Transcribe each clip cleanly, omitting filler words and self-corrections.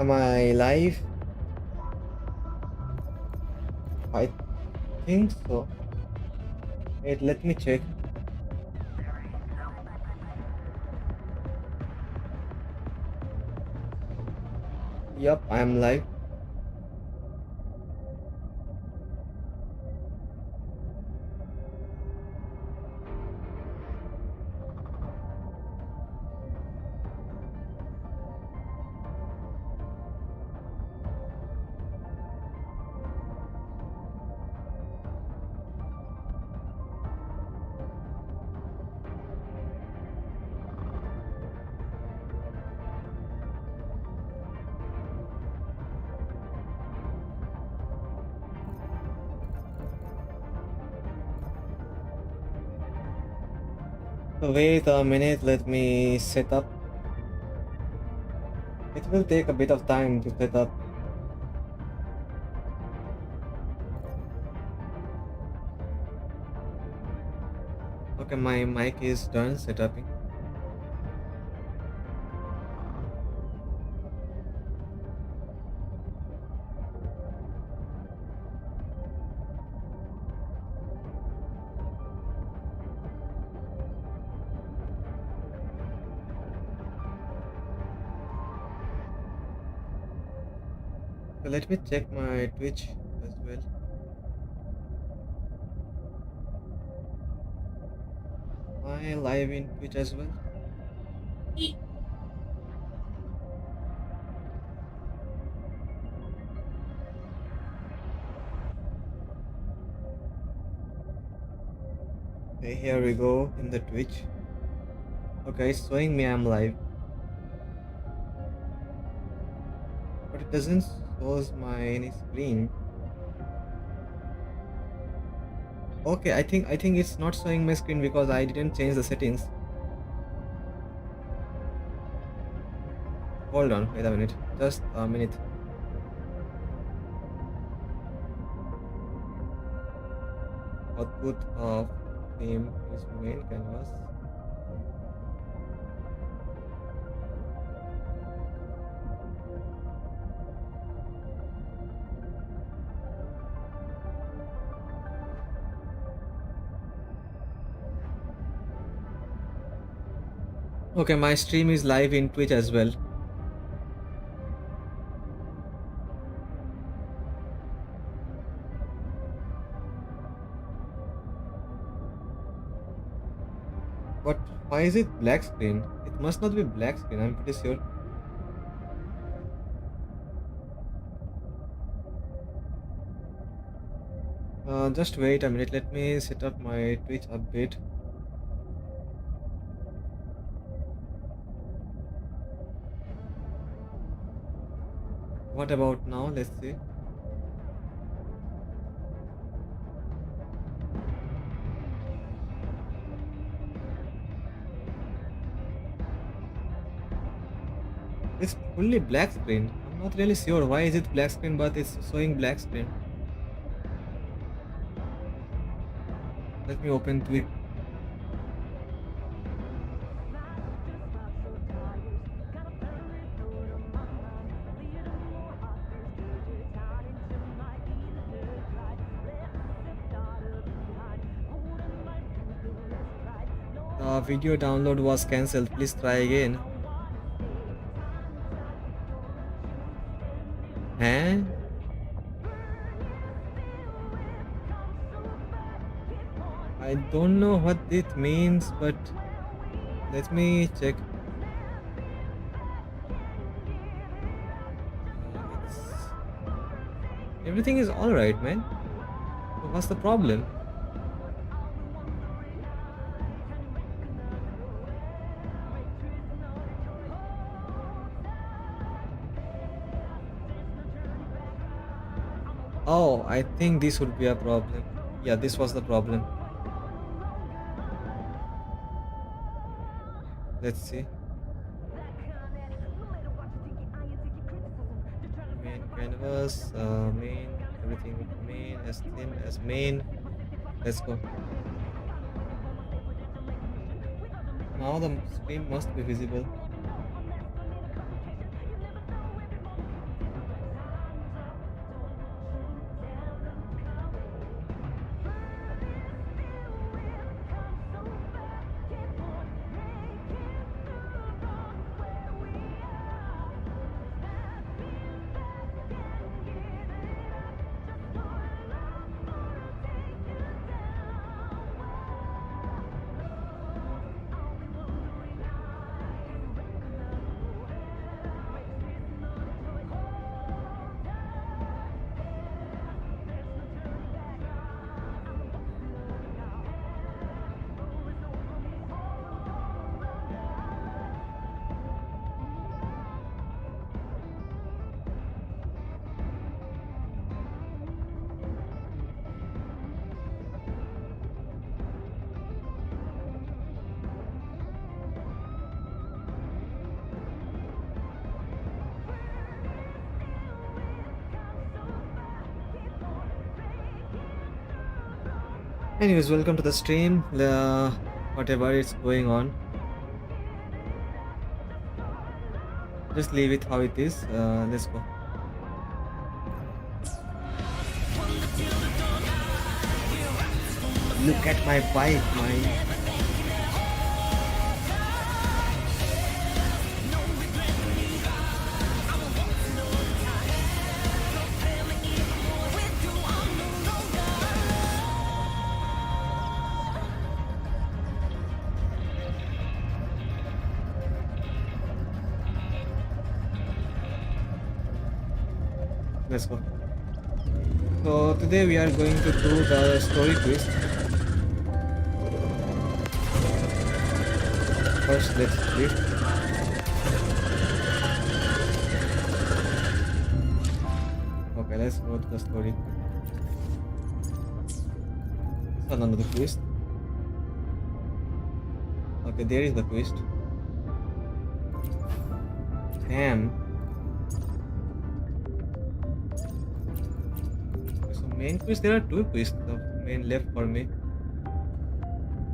Am I live? I think so. Wait, let me check. Yup, I am live. So wait a minute, let me set up. It will take a bit of time to set up. Okay, my mic is done setuping. So let me check my Twitch as well. Am I live in Twitch as well? Okay, here we go in the Twitch. Okay, it's showing me I'm live, but it doesn't shows my any screen. Okay, I think it's not showing my screen because I didn't change the settings. Hold on, wait a minute. Just a minute. Output of theme is main canvas. Okay, my stream is live in Twitch as well. But why is it black screen? It must not be black screen, I'm pretty sure. Just wait a minute, let me set up my Twitch update. What about now? Let's see. It's fully black screen. I'm not really sure why is it black screen, but it's showing black screen. Let me open Twitch. The video download was cancelled. Please try again. Huh? I don't know what it means, but let me check. It's everything is all right, man. So what's the problem? Oh, I think this would be a problem. Yeah, this was the problem. Let's see. Main canvas, main, everything with main, as thin as main. Let's go. Now the screen must be visible. Anyways, welcome to the stream. Whatever is going on, just leave it how it is. Let's go. Look at my bike, my. Let's go. So today we are going to do the story twist. First, let's lift. Okay, let's go to the story. This is another twist. Okay, there is the twist. Damn. So main twist, there are two twists. The main left for me.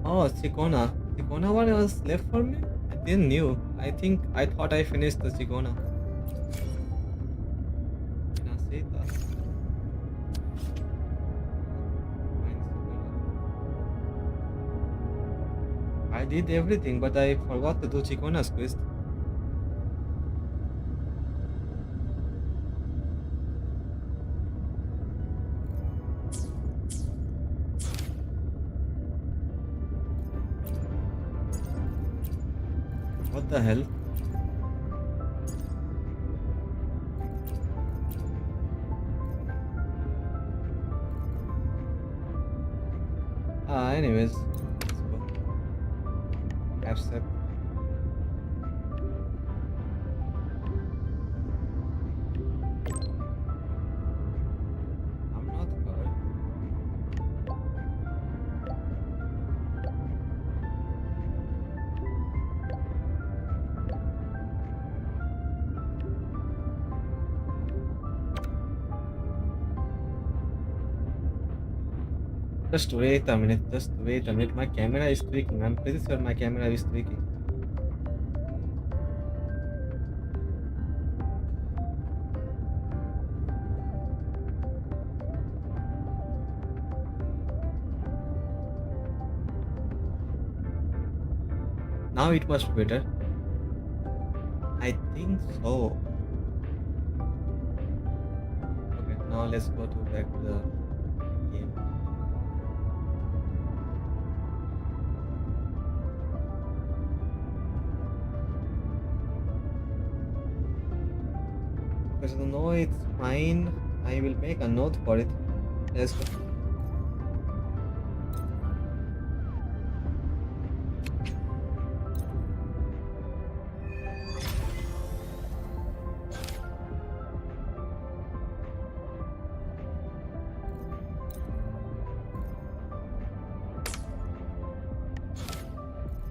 Oh, Chicona. Chicona one was left for me? I didn't knew. I thought I finished the Chicona. Nasita. I did everything, but I forgot to do Chicona's quest. What the hell? Anyways, let's go. Accept. I'm not hurt. Just wait a minute, just wait a minute. My camera is tweaking. I'm pretty sure my camera is tweaking. Now it must be better. I think so. Okay, now let's go to back to the game. Okay, so no, it's fine. I will make a note for it. Let's go.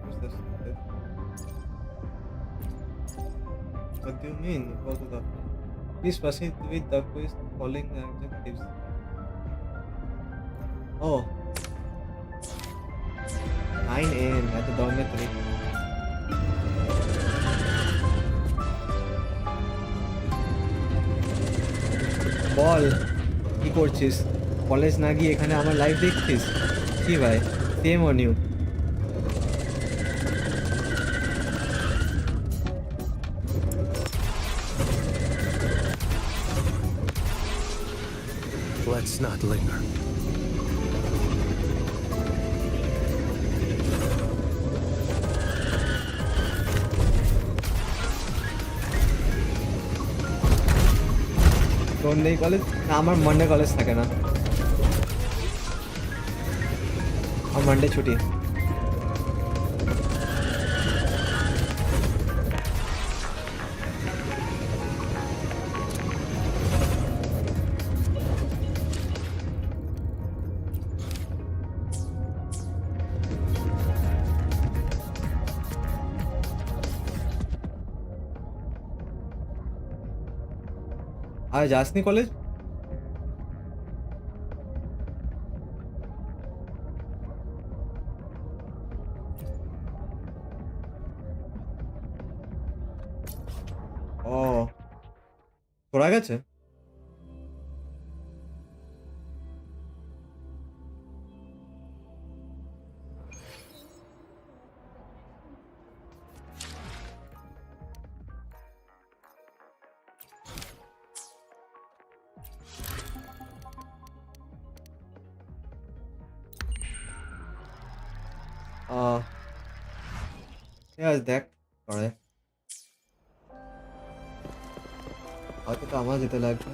What's this? What do you mean? Go to the. Please proceed with the quiz following the objectives. Oh. 9 a.m. at the dormitory. বল কি করছিস? College না গিয়ে এখানে আমার live দেখছিস? কি ভাই? Same on you. Let's not linger. তোর নেই কলেজ? না, আমার মানডে কলেজ থাকে না। আমার মানডে ছুটি। আর যাসনি কলেজ? গেছে? আহ ঠিক আছে, দেখ করে হয়তো তো আমার যেতে লাগবে।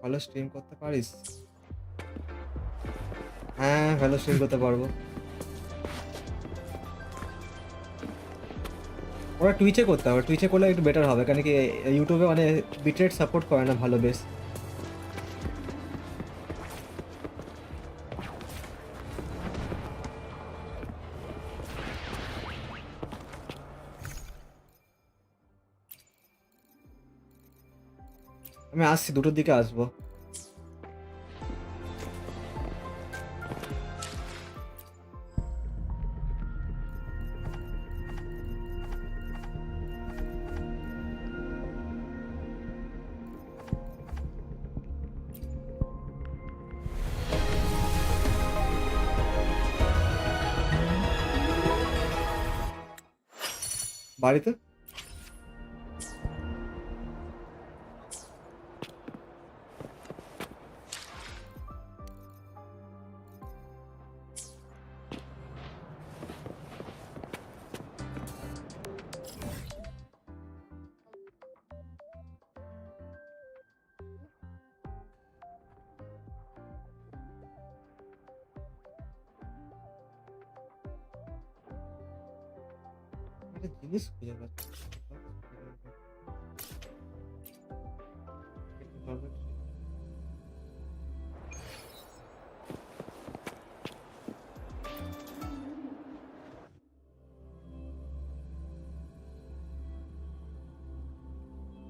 ভালো স্ট্রিম করতে পারিস? হ্যাঁ, ভালো স্ট্রিম করতে পারবো। ওরা টুইচে করতে হবে, টুইচে করলে একটু বেটার হবে, কারণ কি ইউটিউবে মানে বিটরেট সাপোর্ট করে না ভালো বেশ। আমি আসছি, দুটোর দিকে আসবো। বাড়িতে একটা জিনিস খুঁজে পাচ্ছি না।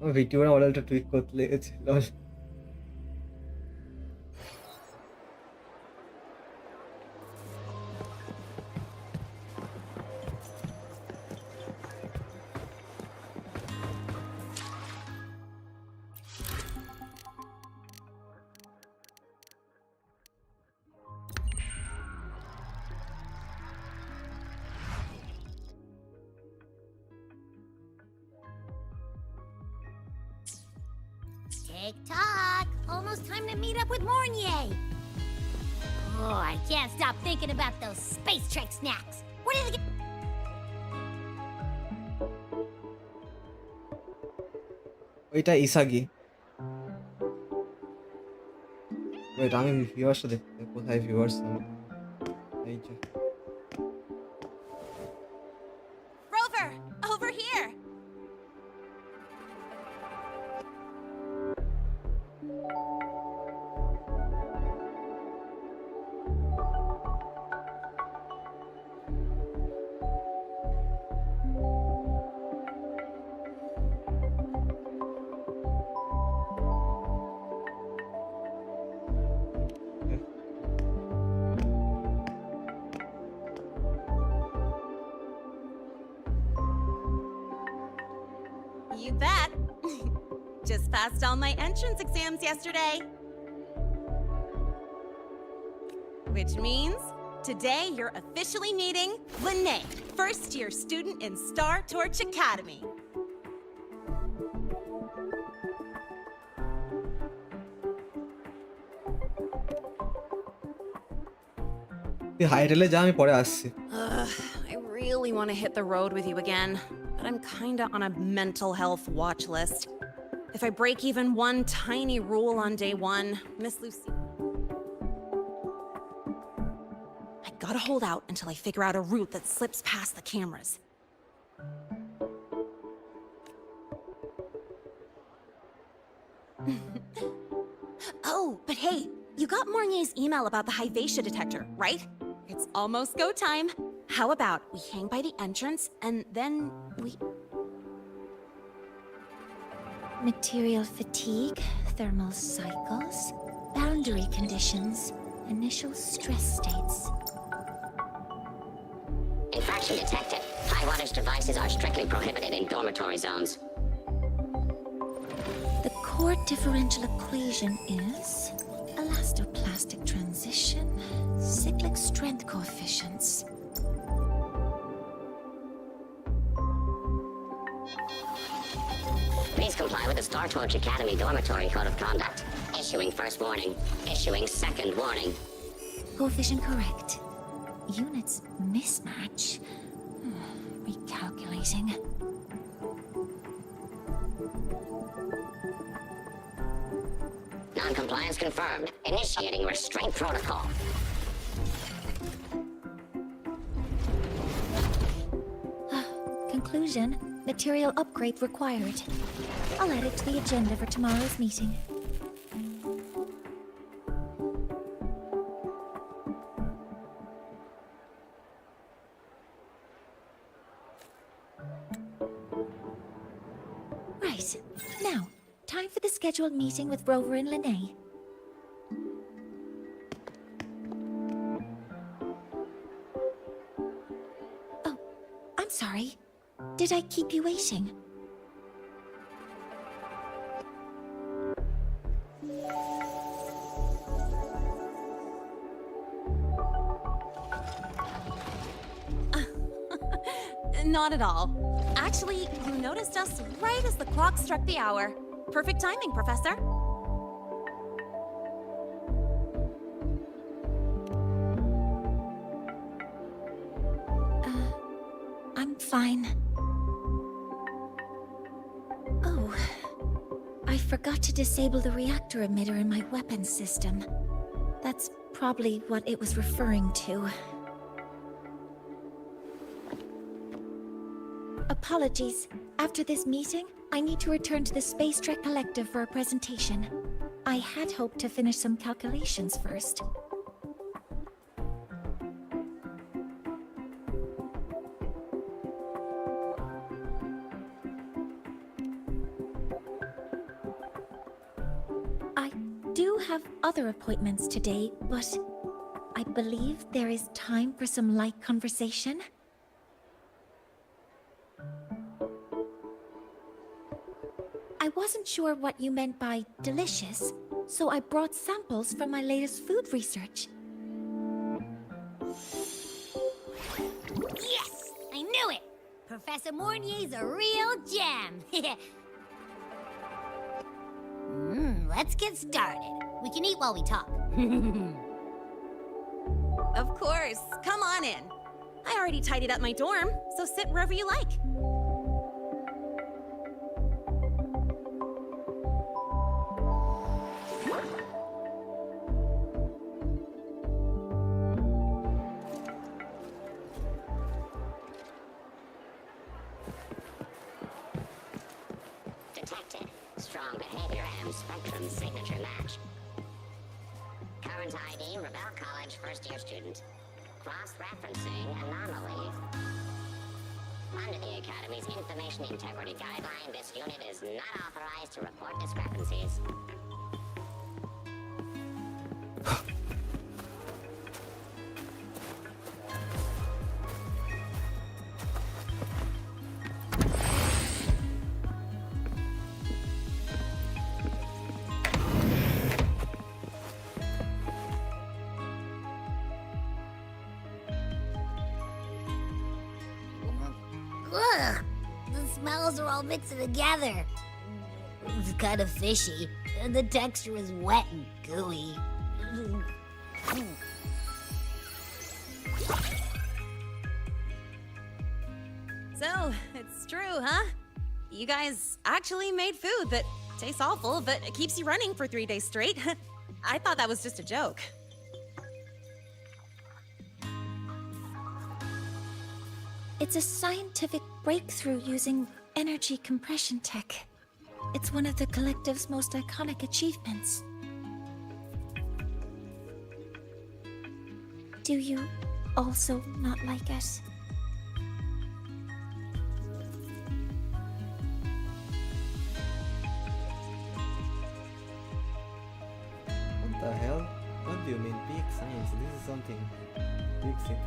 আমার ভিডিওর মডেলটা টুইক করতে লেগেছে, লল। Tick-tock! Almost time to meet up with Mornier! Oh, I can't stop thinking about those space trek snacks! Where did they get... ওইটা ইসাগি। ওয়েট, আমি ভিউয়ার্সটা দেখতে, কোথায় ভিউয়ার্স? এই যে Rover! Over here! You bet. Just passed all my entrance exams yesterday. Which means today you're officially meeting Lene, first-year student in Star Torch Academy. তুই হাইটেলে যা, আমি পরে আসছি। I really want to hit the road with you again, but I'm kinda on a mental health watch list. If I break even one tiny rule on day one, Miss Lucy... I gotta hold out until I figure out a route that slips past the cameras. Oh, but hey, you got Mornier's email about the Hyvatia detector, right? It's almost go time. How about we hang by the entrance and then we... Material fatigue, thermal cycles, boundary conditions, initial stress states. Infraction detected. High wattage devices are strictly prohibited in dormitory zones. The core differential equation is elastoplastic transition, cyclic strength coefficients. Please comply with the Star Torch Academy Dormitory Code of Conduct. Issuing first warning. Issuing second warning. Coefficient correct. Units mismatch. Recalculating. Non-compliance confirmed. Initiating restraint protocol. Conclusion. Material upgrade required. I'll add it to the agenda for tomorrow's meeting. Right. Now, time for the scheduled meeting with Rover and Lene. Oh, I'm sorry. Did I keep you waiting? Not at all. Actually, you noticed us right as the clock struck the hour. Perfect timing, Professor. I'm fine. Oh, I forgot to disable the reactor emitter in my weapons system. That's probably what it was referring to. Apologies. After this meeting, I need to return to the Space Trek Collective for a presentation. I had hoped to finish some calculations first. I do have other appointments today, but I believe there is time for some light conversation. I wasn't sure what you meant by delicious, so I brought samples from my latest food research. Yes! I knew it! Professor Mornier's a real gem! Let's get started. We can eat while we talk. Of course. Come on in. I already tidied up my dorm, so sit wherever you like. Detected. Strong behavior and spectrum signature match. Current ID, Rebel College first-year student. Cross-referencing anomaly. Under the Academy's Information Integrity Guideline, this unit is not authorized to report discrepancies. Ugh! The smells are all mixing together. It's kind of fishy, and the texture is wet and gooey. So, it's true, huh? You guys actually made food that tastes awful, but it keeps you running for 3 days straight. I thought that was just a joke. It's a scientific breakthrough using energy compression tech. It's one of the collective's most iconic achievements. Do you also not like it? What the hell? What do you mean big science? This is something big thing.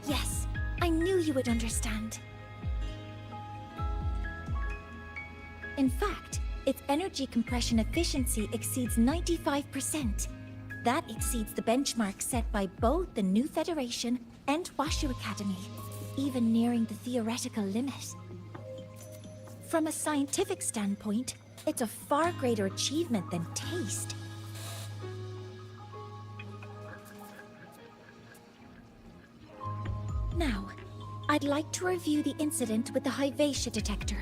Yes, I knew you would understand. In fact, its energy compression efficiency exceeds 95%. That exceeds the benchmark set by both the New Federation and Washu Academy, even nearing the theoretical limit. From a scientific standpoint, it's a far greater achievement than taste. Now, I'd like to review the incident with the Hyvatia detector.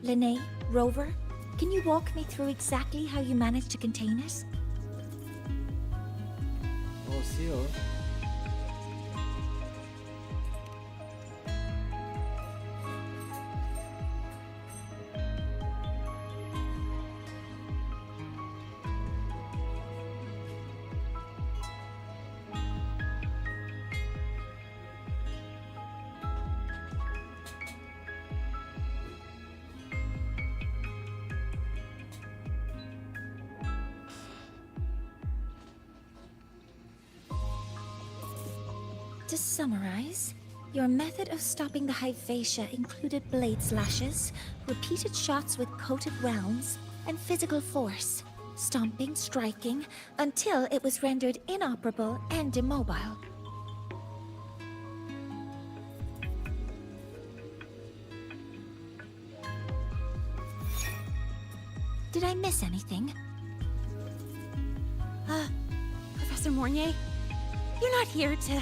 Linnae, Rover, can you walk me through exactly how you managed to contain it? Oh, sure. To summarize, your method of stopping the Hyvatia included blade slashes, repeated shots with coated rounds, and physical force, stomping, striking, until it was rendered inoperable and immobile. Did I miss anything? Professor Mornier, you're not here to...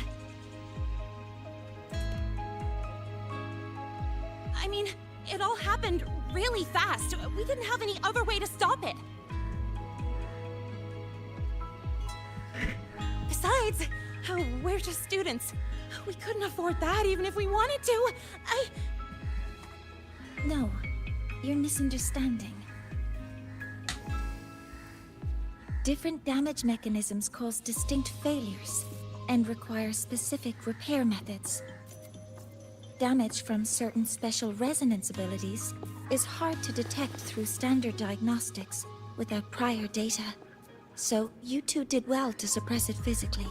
I mean, it all happened really fast. We didn't have any other way to stop it. Besides, we're just students. We couldn't afford that even if we wanted to. No, you're misunderstanding. Different damage mechanisms cause distinct failures and require specific repair methods. Damage from certain special resonance abilities is hard to detect through standard diagnostics without prior data, so you two did well to suppress it physically.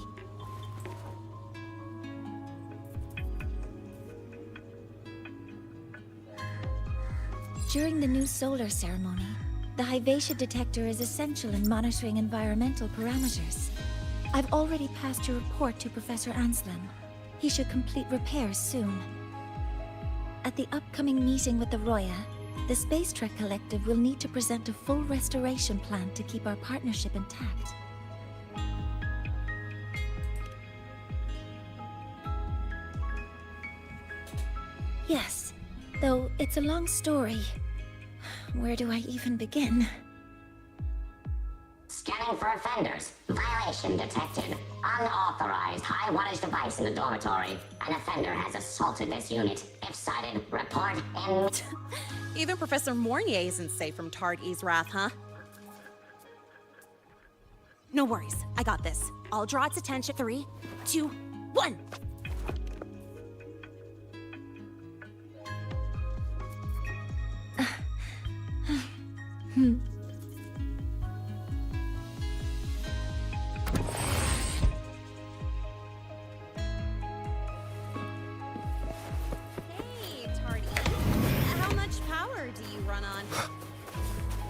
During the new solar ceremony, the Hyvatia detector is essential in monitoring environmental parameters. I've already passed your report to Professor Anslin. He should complete repairs soon. At the upcoming meeting with the Roya, the Space Trek Collective will need to present a full restoration plan to keep our partnership intact. Yes, though it's a long story. Where do I even begin? Scanning for offenders. Violation detected. Unauthorized high wattage device in the dormitory. An offender has assaulted this unit. If cited, report in... Even Professor Mornier isn't safe from Tard E's wrath, huh? No worries, I got this. I'll draw its attention. 3, 2, 1! Hey, Tardy. How much power do you run on?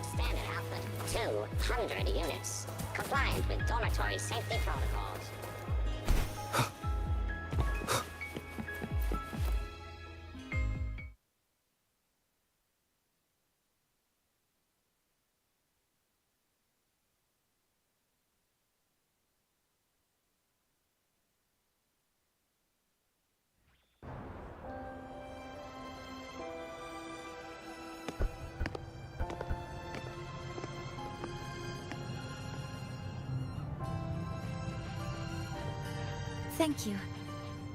Standard output, 200 units. Compliant with dormitory safety protocols. Thank you.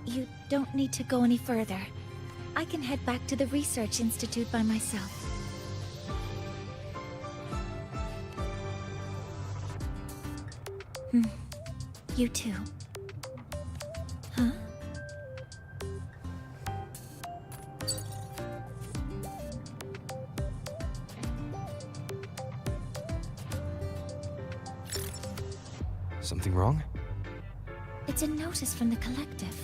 You don't need to go any further. I can head back to the Research Institute by myself. You too. Huh? Something wrong? It's a notice from the collective.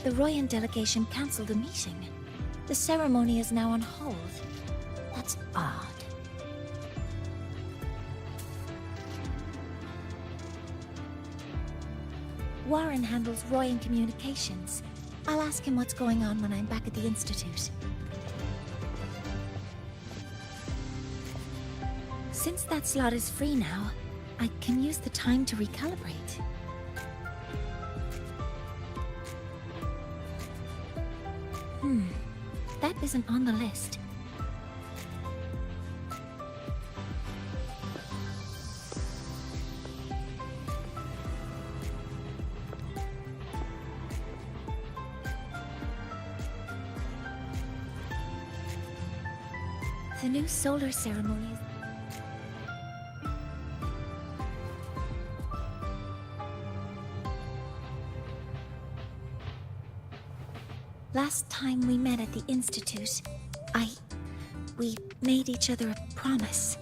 The Royan delegation cancelled the meeting. The ceremony is now on hold. That's odd. Warren handles Royan communications. I'll ask him what's going on when I'm back at the Institute. Since that slot is free now, I can use the time to recalibrate. That isn't on the list. The new solar ceremony is... Last time we met at the Institute, we made each other a promise.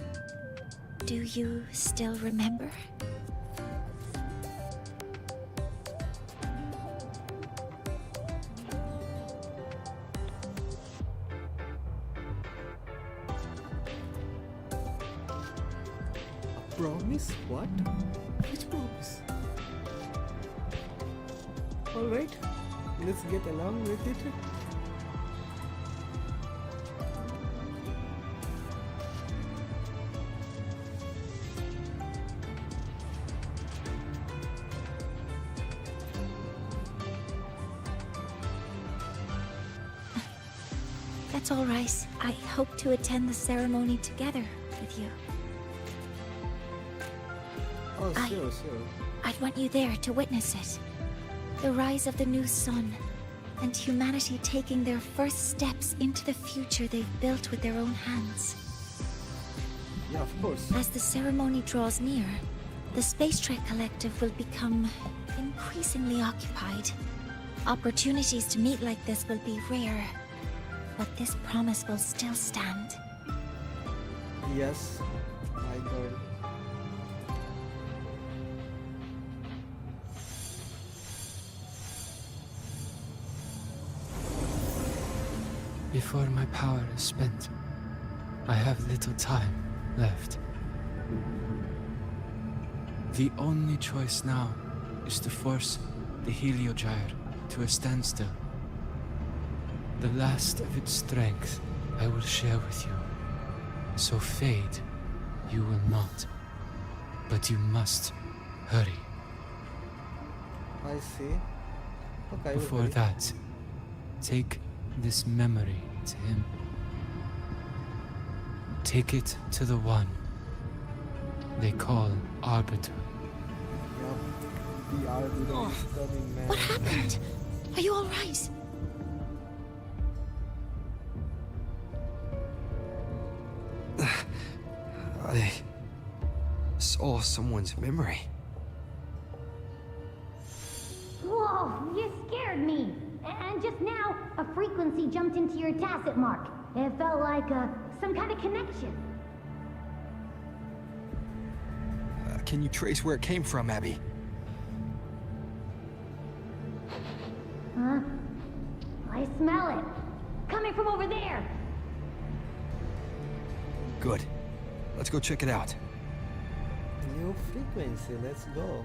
Do you still remember? Promise? What? Which promise? Alright, let's get along with it. That's all right. I hope to attend the ceremony together with you. Oh, sure. I'd want you there to witness it. The rise of the new sun, and humanity taking their first steps into the future they've built with their own hands. Yeah, of course. As the ceremony draws near, the Space Trek Collective will become increasingly occupied. Opportunities to meet like this will be rare, but this promise will still stand. Yes, my girl. Before my power is spent, I have little time left. The only choice now is to force the Heliogyre to a standstill. The last of its strength I will share with you. So fade, you will not. But you must hurry. I see. Okay, Before that, take this memory to him. Take it to the one they call Arbiter. Yup. The Arbiter is coming, man. What happened? Are you all right? I saw someone's memory. Whoa, you scared me. And just now, a frequency jumped into your tacit mark. It felt like some kind of connection. Can you trace where it came from, Abby? Huh? I smell it. Coming from over there. Good. Let's go check it out. New frequency, let's go.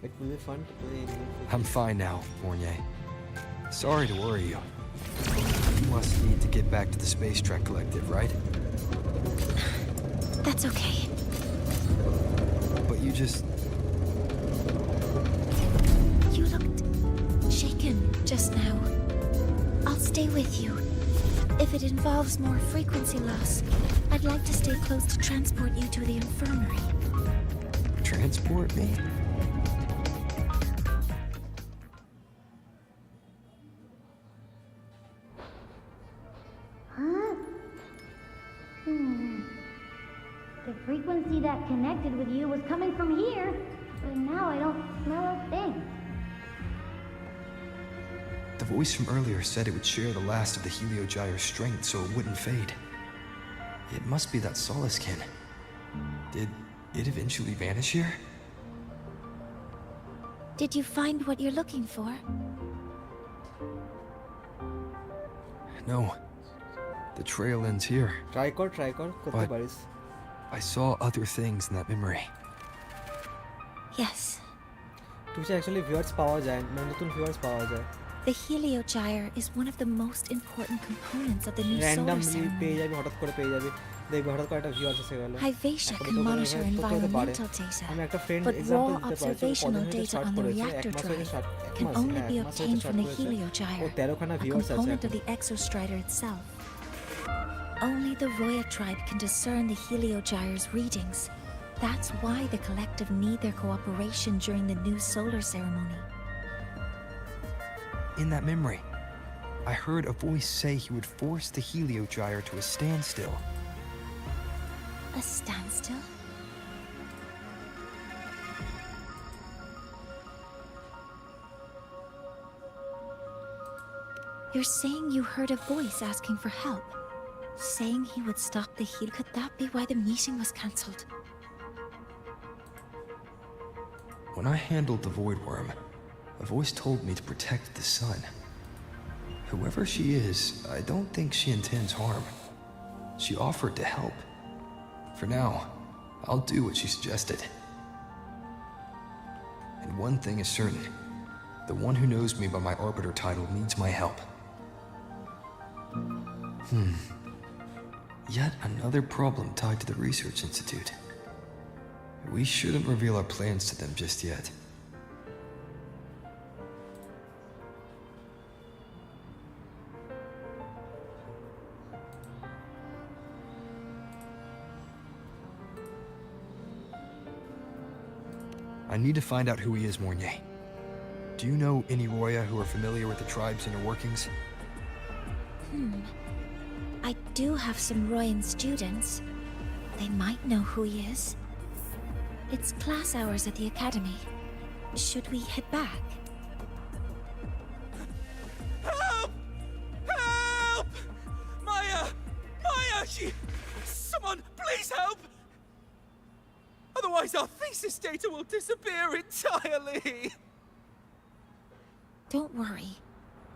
It will be fun to play a new frequency. I'm fine now, Fournier. Sorry to worry you. You must need to get back to the Space Trek Collective, right? That's okay. But you just... You looked shaken just now. I'll stay with you. If it involves more frequency loss, I'd like to stay close to transport you to the infirmary. transport me? frequency that connected with you was coming from here, but now I don't smell a thing. The voice from earlier said it would share the last of the Heliogyre's strength so it wouldn't fade. It must be that solace skin. Did it eventually vanish here? Did you find what you're looking for? No. The trail ends here. Try করতে But- পারিস। I saw other things in that memory. Yes. টুইচে actually viewers পাওয়া যায়, মানে নতুন viewers পাওয়া যায়। The Heliogyre is one of the most important components of the new solar randomly পেয়ে ceremony. যাবি, হঠাৎ করে পেয়ে যাবি। দেখবি হঠাৎ করে একটা ভিউয়ার্স এসে গেল। Hyvatia এখন can তো monitor করতে পারে। environmental আমি data, একটা ফ্রেন্ড but এক্সাম্পল raw দিতে পারছি। observational কদিন হতে data স্টার্ট on the করেছে, এক reactor মাস হতে drive স্টার্ট, এক can মাস, only হ্যাঁ, be এক মাস হতে obtained স্টার্ট from the করেছে। ও Heliogyre, 13খানা a ভিউয়ার্স আছে component এখন। of the exostrider itself. Only the Roya tribe can discern the Heliogyre's readings. That's why the collective need their cooperation during the new solar ceremony. In that memory, I heard a voice say he would force the Heliogyre to a standstill. A standstill? You're saying you heard a voice asking for help? Saying he would stop the heat? Could that be why the meeting was cancelled? When I handled the Void Worm, a voice told me to protect the sun. Whoever she is, I don't think she intends harm. She offered to help. For now, I'll do what she suggested. And one thing is certain. The one who knows me by my Arbiter title needs my help. Yet another problem tied to the Research Institute. We shouldn't reveal our plans to them just yet. I need to find out who he is, Mornier. Do you know any Roya who are familiar with the tribe's inner workings? I do have some Royan students. They might know who he is. It's class hours at the academy. Should we head back? Help! Help! Maya! Maya! Someone, please help! Otherwise our thesis data will disappear entirely! Don't worry.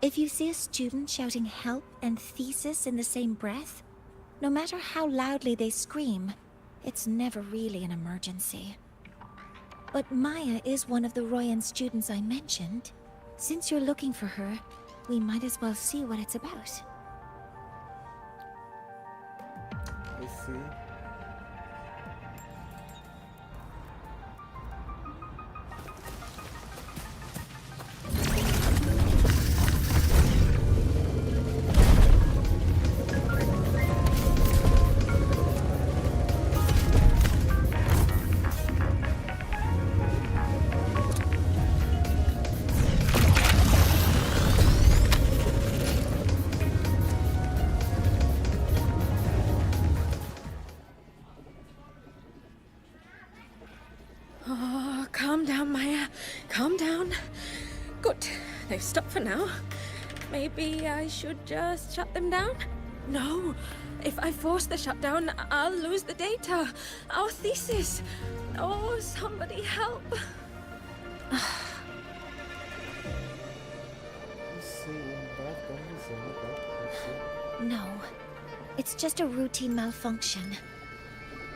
If you see a student shouting help and thesis in the same breath, no matter how loudly they scream, it's never really an emergency. But Maya is one of the Royan students I mentioned. Since you're looking for her, we might as well see what it's about. I see. Oh, calm down, Maya. Calm down. Good. They've stopped for now. Maybe I should just shut them down? No. If I force the shutdown, I'll lose the data. Our thesis. Oh, somebody help. Let's see, bad condition, okay, let's see. No, it's just a routine malfunction.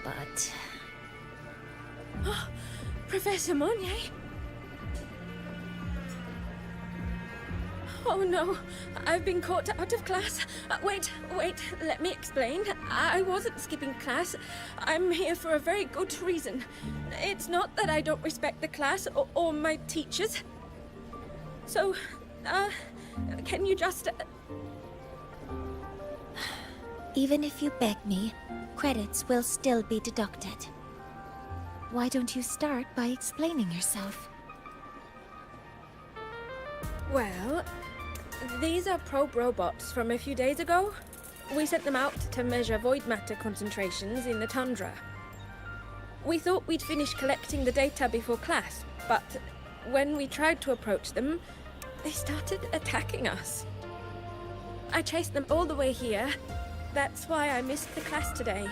But Professor Monnier? Oh no, I've been caught out of class. Wait, let me explain. I wasn't skipping class. I'm here for a very good reason. It's not that I don't respect the class or my teachers. So, can you just... even if you beg me, credits will still be deducted. Why don't you start by explaining yourself? Well, these are probe robots from a few days ago. We sent them out to measure void matter concentrations in the tundra. We thought we'd finish collecting the data before class, but when we tried to approach them, they started attacking us. I chased them all the way here. That's why I missed the class today.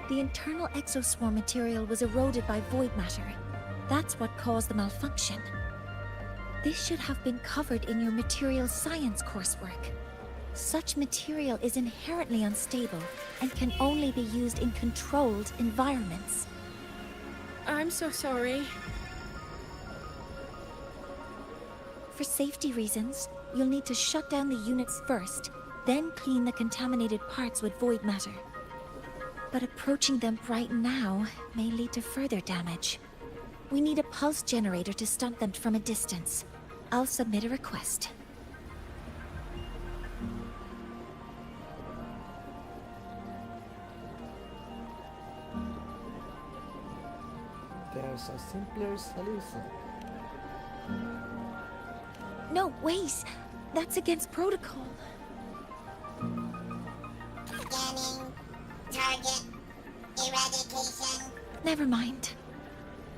The internal exoswarm material was eroded by void matter. That's what caused the malfunction. This should have been covered in your material science coursework. Such material is inherently unstable and can only be used in controlled environments. I'm so sorry. For safety reasons, you'll need to shut down the units first, then clean the contaminated parts with void matter. But approaching them right now may lead to further damage. We need a pulse generator to stun them from a distance. I'll submit a request. There's a simpler solution. No, wait! That's against protocol. Scanning. Target. Eradication. Never mind.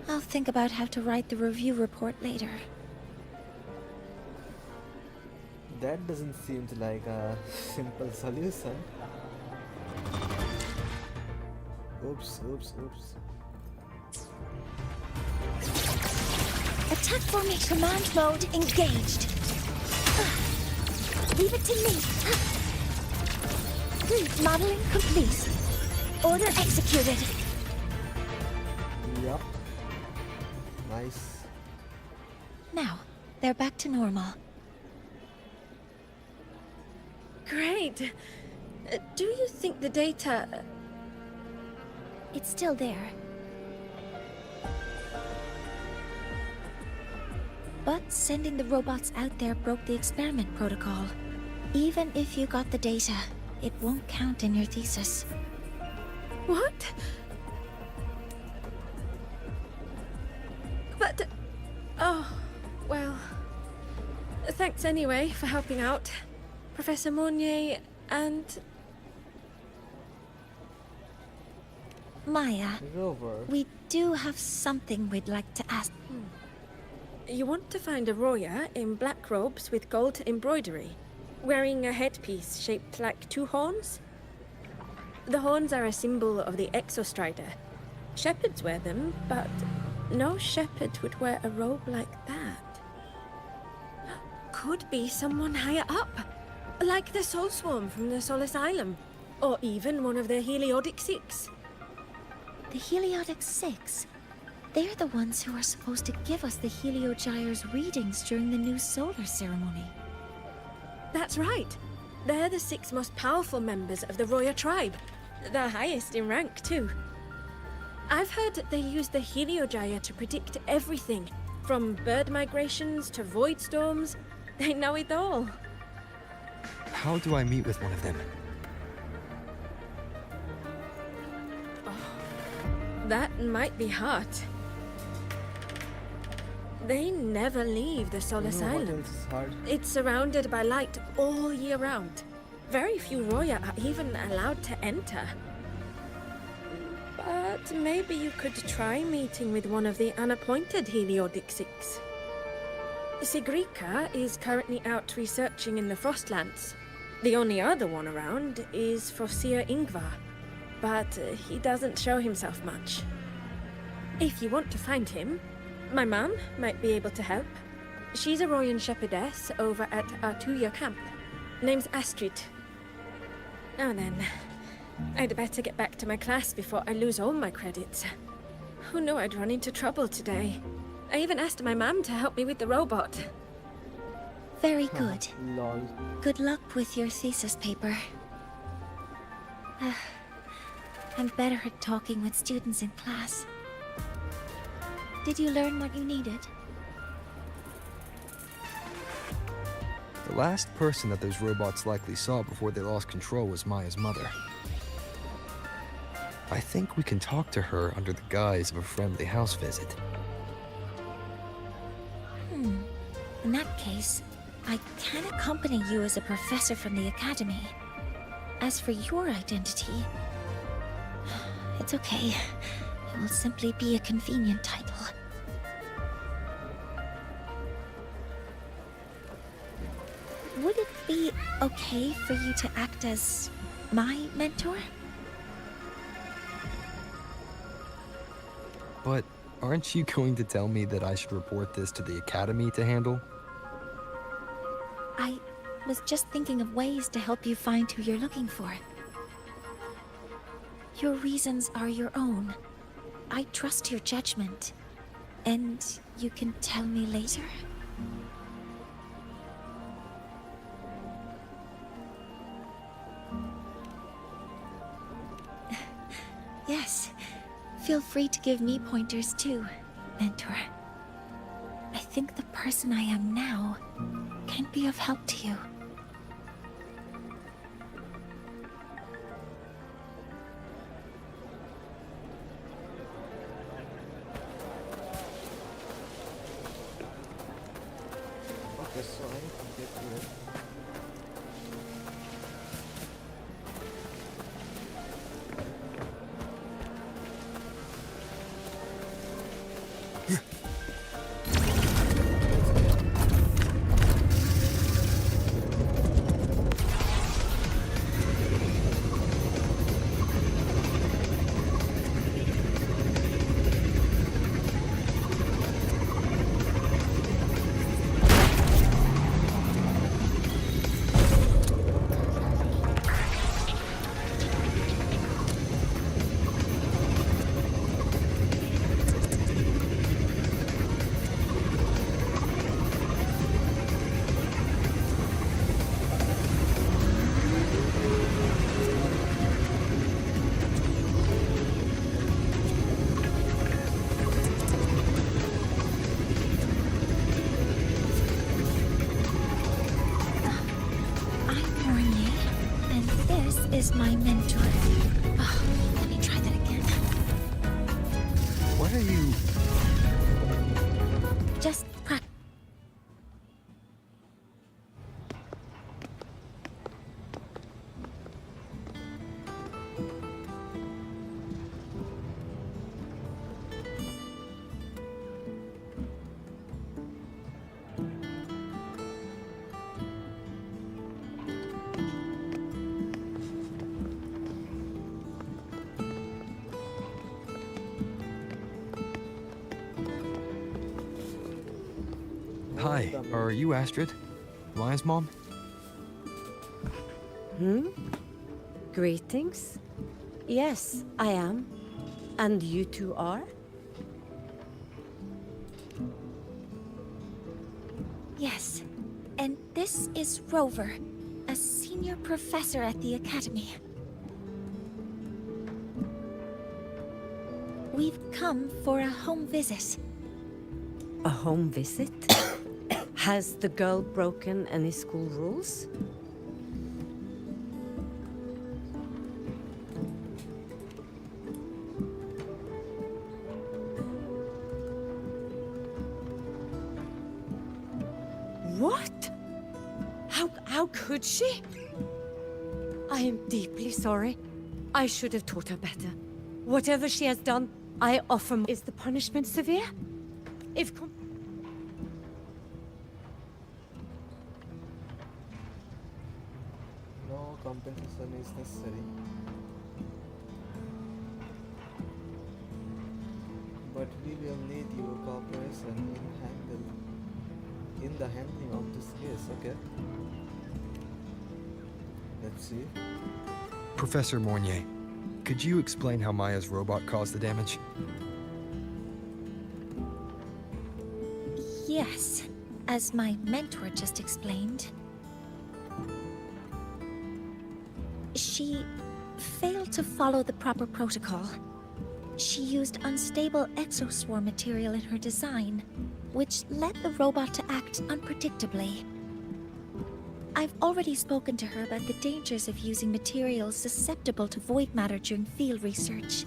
I'll think about how to write the review report later. That doesn't seem like a simple solution. Oops. Attack formation command mode engaged. Leave it to me. Modeling complete. Order executed. Yup. Nice. Now, they're back to normal. Great. Do you think the data... It's still there. But sending the robots out there broke the experiment protocol. Even if you got the data, it won't count in your thesis. What? But... Oh, well... Thanks anyway for helping out. Professor Monnier and... Maya, Rover. we do have something we'd like to ask. You want to find a Roya in black robes with gold embroidery, wearing a headpiece shaped like two horns? The horns are a symbol of the Exostrider. Shepherds wear them, but no shepherd would wear a robe like that. Could be someone higher up, like the Soul Swarm from the Soul Asylum, or even one of the Heliodic Six. The Heliodic Six? They're the ones who are supposed to give us the Heliogyre's readings during the new solar ceremony. That's right. They're the 6 most powerful members of the Roya tribe. The highest in rank, too. I've heard that they use the Heliogyre to predict everything, from bird migrations to void storms. They know it all. How do I meet with one of them? That might be hard. They never leave the Soul You know what Asylum. else is hard? It's surrounded by light all year round. Very few Roya are even allowed to enter. But maybe you could try meeting with one of the unappointed Heliodic Six. Sigrika is currently out researching in the Frostlands. The only other one around is Fosir Ingvar, but he doesn't show himself much. If you want to find him, my mum might be able to help. She's a Royan shepherdess over at Artuya camp. Name's Astrid. Now then, I'd better get back to my class before I lose all my credits. Who knew I'd run into trouble today? I even asked my mum to help me with the robot. Very good. Lol. Good luck with your thesis paper. I'm better at talking with students in class. Did you learn what you needed? The last person that those robots likely saw before they lost control was Maya's mother. I think we can talk to her under the guise of a friendly house visit. In that case, I can accompany you as a professor from the academy. As for your identity, It's okay. It will simply be a convenient title. Would it be okay for you to act as my mentor? But aren't you going to tell me that I should report this to the Academy to handle? I was just thinking of ways to help you find who you're looking for. Your reasons are your own. I trust your judgment. And you can tell me later? Yes. Feel free to give me pointers too, Mentor. I think the person I am now can be of help to you. Okay, so I need to get to it. Is my mentor. Oh, let me try that again. What are you... Just practice. Hi, are you Astrid? Lion's mom? Greetings. Yes, I am. And you two are? Yes. And this is Rover, a senior professor at the Academy. We've come for a home visit. A home visit? Has the girl broken any school rules? What? How could she? I am deeply sorry. I should have taught her better. Whatever she has done, I offer. Is the punishment severe? If No compensation is necessary. But we will need your cooperation in the handling of this case, okay? Let's see. Professor Mornier, could you explain how Maya's robot caused the damage? Yes, as my mentor just explained. She failed to follow the proper protocol. She used unstable exoswarm material in her design, which led the robot to act unpredictably. I've already spoken to her about the dangers of using materials susceptible to void matter during field research.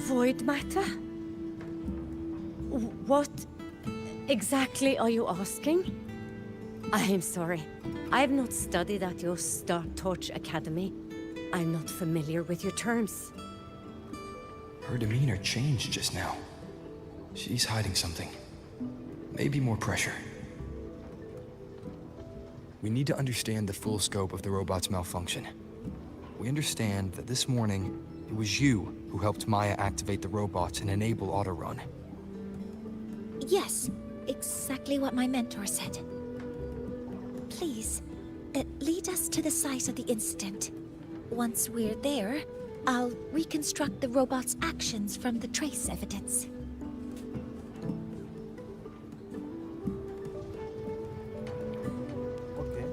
void matter? What exactly are you asking? I am sorry. I have not studied at your Star Torch Academy. I'm not familiar with your terms. Her demeanor changed just now. She's hiding something. Maybe more pressure. We need to understand the full scope of the robot's malfunction. We understand that this morning, it was you who helped Maya activate the robots and enable autorun. Yes, exactly what my mentor said. Please, lead us to the site of the incident. Once we're there, I'll reconstruct the robot's actions from the trace evidence. Okay.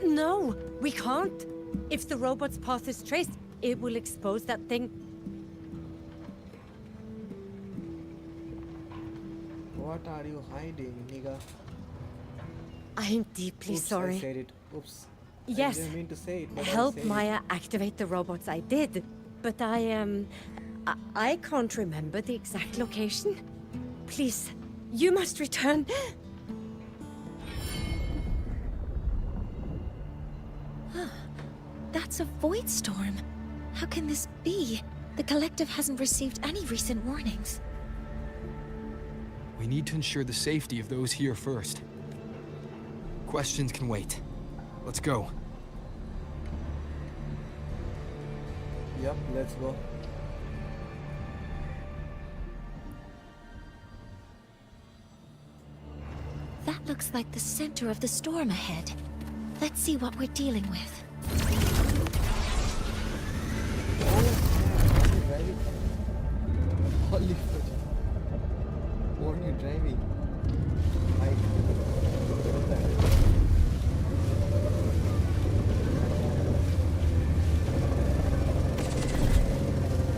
No, we can't. If the robot's path is traced, it will expose that thing. What are you hiding, nigga? I'm deeply Oops, sorry. I said it. Oops. Yes. I didn't mean to say it, but I Help said it. Maya activate the robots, I did. But I can't remember the exact location. Please, you must return. That's a void storm. How can this be? The collective hasn't received any recent warnings. We need to ensure the safety of those here first. Questions can wait. Let's go. Yep, let's go. That looks like the center of the storm ahead. Let's see what we're dealing with. Holy fudge. What are you driving?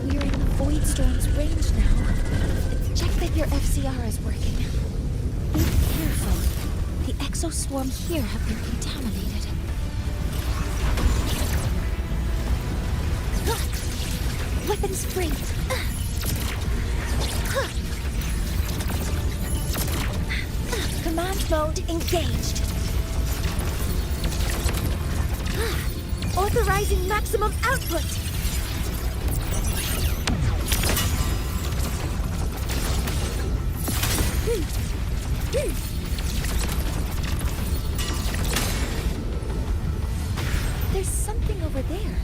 We're in the void storm's range now. Check that your FCR is working. Be careful. The exoswarm here have been contaminated. Weapons free. Command mode engaged. Authorizing maximum output. There's something over there.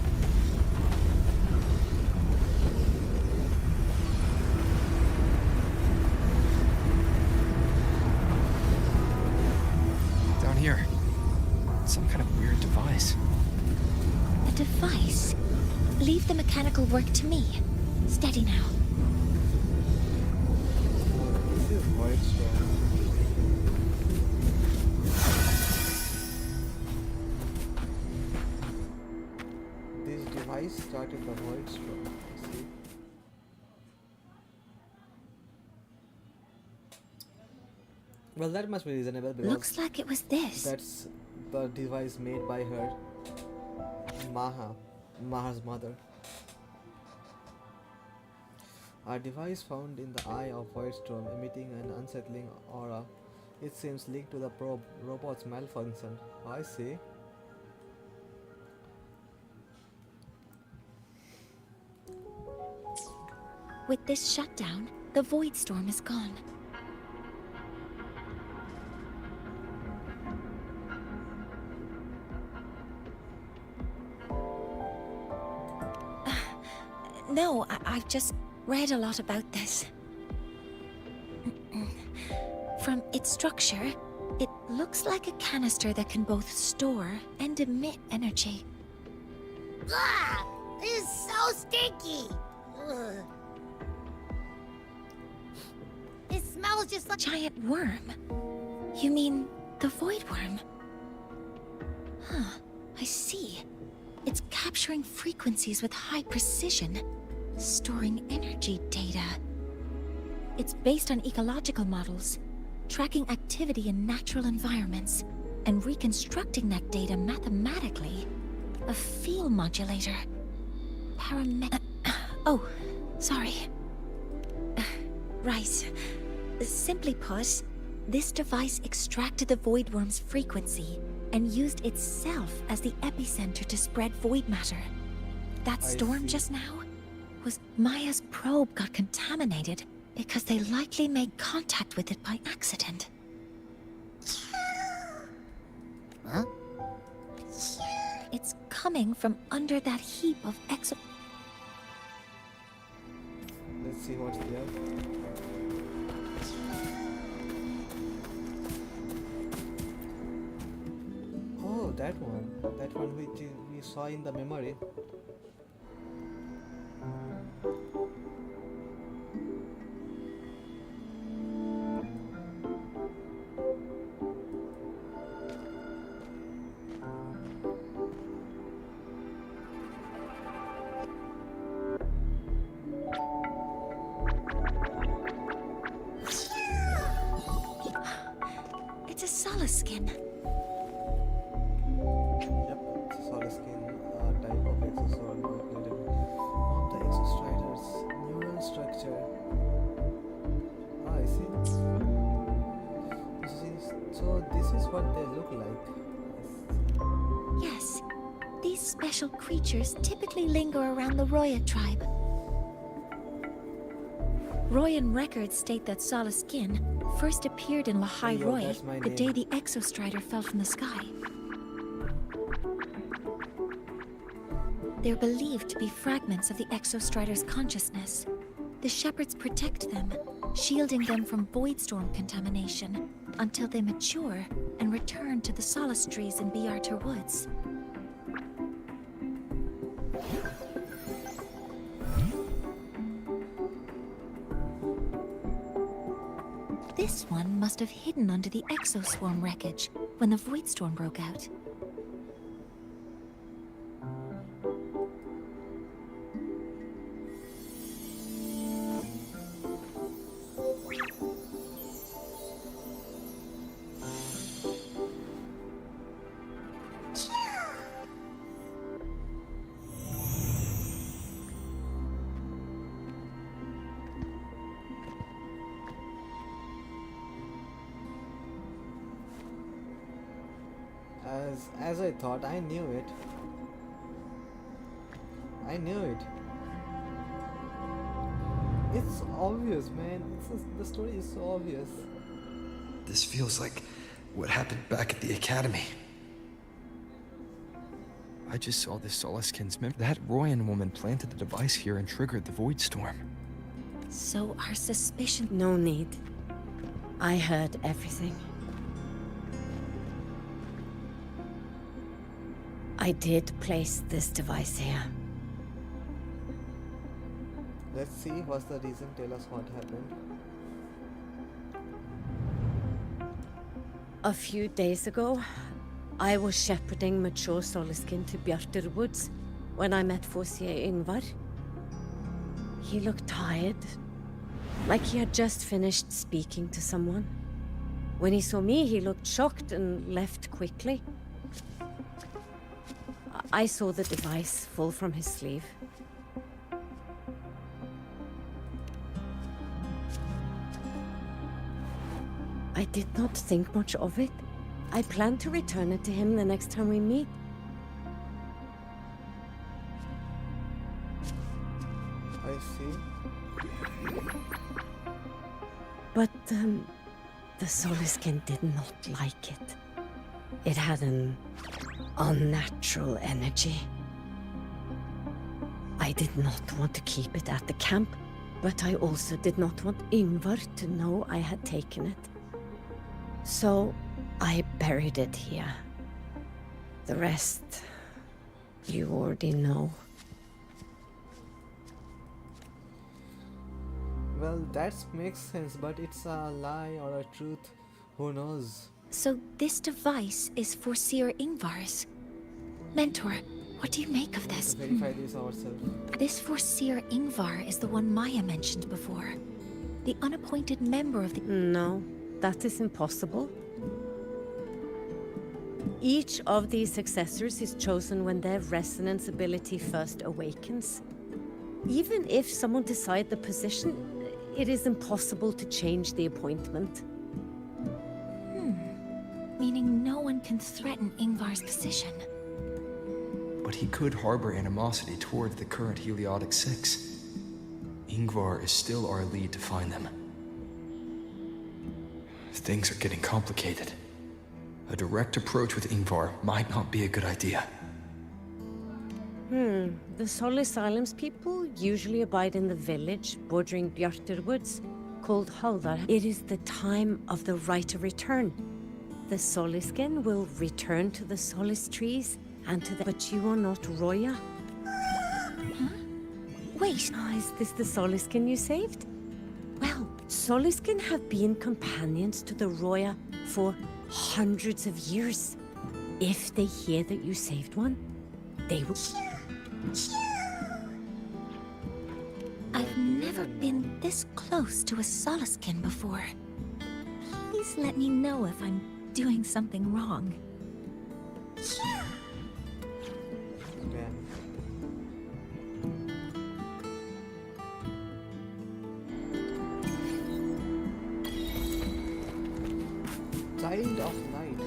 Down here. Some kind of weird device. A device? Leave the mechanical work to me. Steady now. This is void storm. This device started the void storm. See? Well, that must be reasonable because Looks like it was this. that's the device made by her, Maha's mother. A device found in the eye of Voidstorm emitting an unsettling aura. It seems linked to the robot's malfunction. I see. With this shutdown, the void storm is gone. No, I've just read a lot about this. From its structure, it looks like a canister that can both store and emit energy. Ugh! This is so stinky! Ugh. It smells just like Giant worm? You mean the void worm? Huh, I see. It's capturing frequencies with high precision, storing energy data. It's based on ecological models, tracking activity in natural environments, and reconstructing that data mathematically. A field modulator. Oh, sorry. Right. Simply put, This device extracted the void worm's frequency and used itself as the epicenter to spread void matter. That I storm see. just now was Maya's probe got contaminated because they likely made contact with it by accident. Huh? It's coming from under that heap of Let's see what's there. Oh, that one. That one which we saw in the memory. It's a Solace skin. Yep, it's a solid skin type of exosoul calculated from the exostrider's neural structure. Ah, I see. So this is what they look like. Yes, these special creatures typically linger around the Roya tribe. Royan records state that Solace skin first appeared in Lahai Yo, Roy that's my the name. day the Exostrider fell from the sky. They're believed to be fragments of the Exostrider's consciousness. The shepherds protect them, shielding them from void storm contamination until they mature and return to the Solace trees in Biarter Woods. This one must have hidden under the exoswarm wreckage when the void storm broke out. As I thought, I knew it. I knew it. It's obvious, man. The story is so obvious. This feels like what happened back at the academy. I just saw this Soloskin's mem. That Royan woman planted the device here and triggered the void storm. So our suspicion... No need. I heard everything. I did place this device here. Let's see what's the reason. Tell us what happened. A few days ago, I was shepherding mature Soliskin to Bjartur Woods when I met Forcier Ingvar. He looked tired, like he had just finished speaking to someone. When he saw me, he looked shocked and left quickly. I saw the device fall from his sleeve. I did not think much of it. I plan to return it to him the next time we meet. I see. But, the Soliskin did not like it. It had an unnatural energy. I did not want to keep it at the camp, but I also did not want Ingvar to know I had taken it. So, I buried it here. The rest, you already know. Well, that makes sense, but it's a lie or a truth. Who knows? So this device is Forcier Ingvar's. Mentor, what do you make of To this? verify this ourselves. This Forcier Ingvar is the one Maya mentioned before. The unappointed member of the... No, that is impossible. Each of these successors is chosen when their resonance ability first awakens. Even if someone decides the position, it is impossible to change the appointment. meaning no one can threaten Ingvar's position. But he could harbor animosity toward the current Heliotic Six. Ingvar is still our lead to find them. Things are getting complicated. A direct approach with Ingvar might not be a good idea. The Solace Islands people usually abide in the village bordering Bjartur Woods, called Haldar. It is the time of the right of return. The Soliskin will return to the Solace trees and to the... But you are not Roya? Wait, Is this the Soliskin you saved? Well, Soliskin have been companions to the Roya for hundreds of years. If they hear that you saved one, they will... I've never been this close to a Soliskin before. Please let me know if I'm doing something wrong. Okay. Child of Night.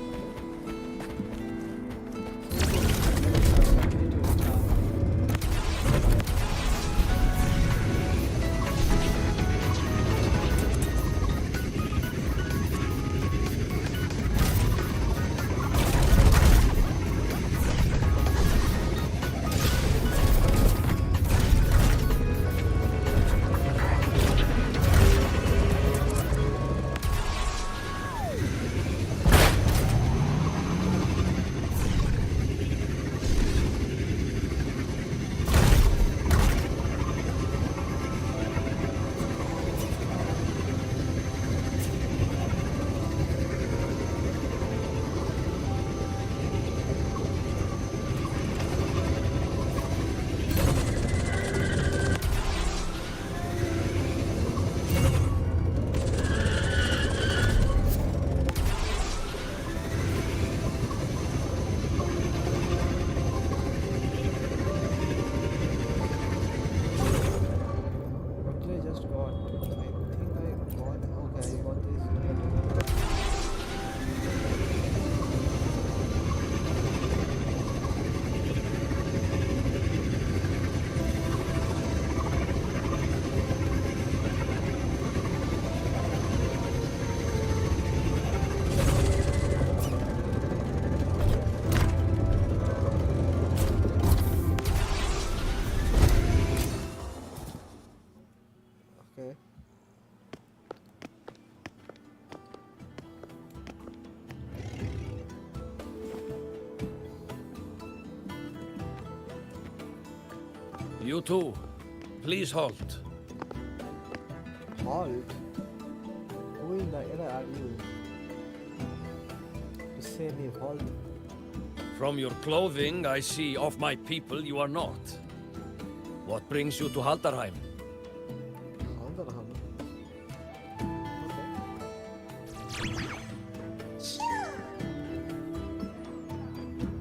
What did I just got? I think I got. Okay, I got this. Okay. You two, please halt. Halt. Who in the era are you? To say me halt. From your clothing, I see of my people you are not. What brings you to Haldarheim? Haldarham.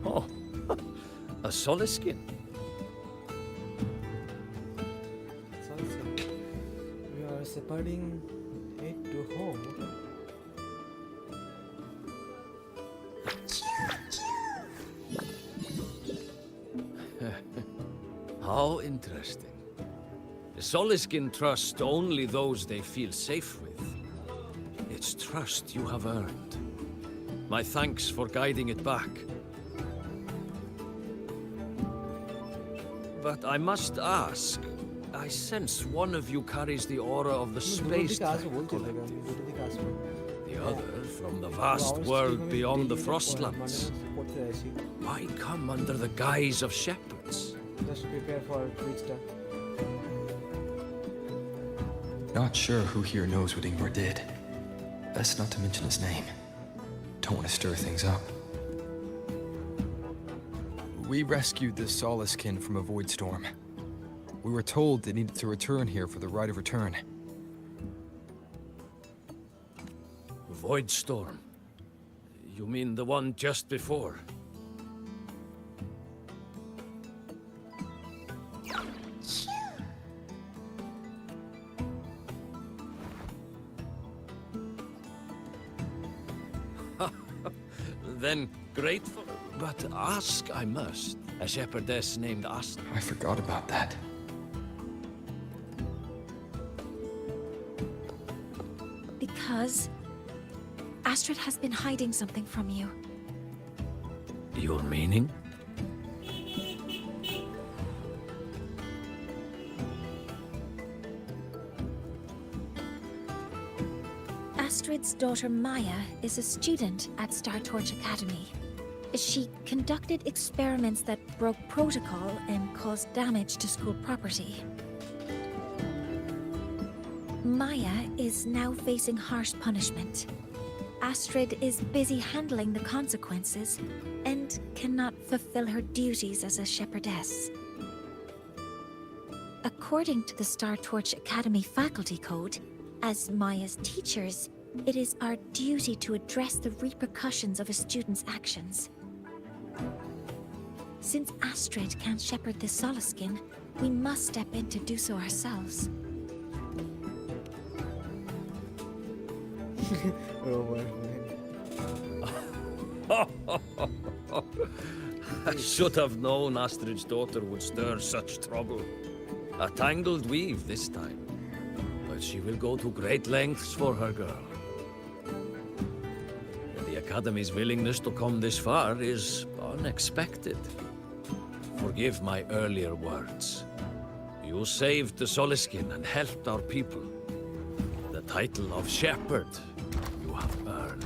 Oh, a Soliskin. Okay. We are separating it to home. Okay. How interesting. The Soliskin trust only those they feel safe with. It's trust you have earned. My thanks for guiding it back. But I must ask, I sense one of you carries the aura of the space Trek collective, the other from the vast world beyond the Frostlands. Why come under the guise of shepherds? Just prepare for Twitch. Not sure who here knows what Ingvar did. Best not to mention his name. Don't want to stir things up. We rescued the Soliskin from a void storm. We were told they needed to return here for the right of return. Void storm? You mean the one just before? then grateful. But ask I must. A shepherdess named Astrid. I forgot about that. Because Astrid has been hiding something from you. Your meaning? Astrid's daughter Maya is a student at Star Torch Academy. She conducted experiments that broke protocol and caused damage to school property. Maya is now facing harsh punishment. Astrid is busy handling the consequences and cannot fulfill her duties as a shepherdess. According to the Star Torch Academy faculty code, as Maya's teachers, it is our duty to address the repercussions of a student's actions. Since Astrid can't shepherd the Solaskin, we must step in to do so ourselves. I should have known Astrid's daughter would stir such trouble. A tangled weave this time. But she will go to great lengths for her girl. The Academy's willingness to come this far is unexpected. Forgive my earlier words. You saved the Solaskin and helped our people. The title of shepherd you have earned.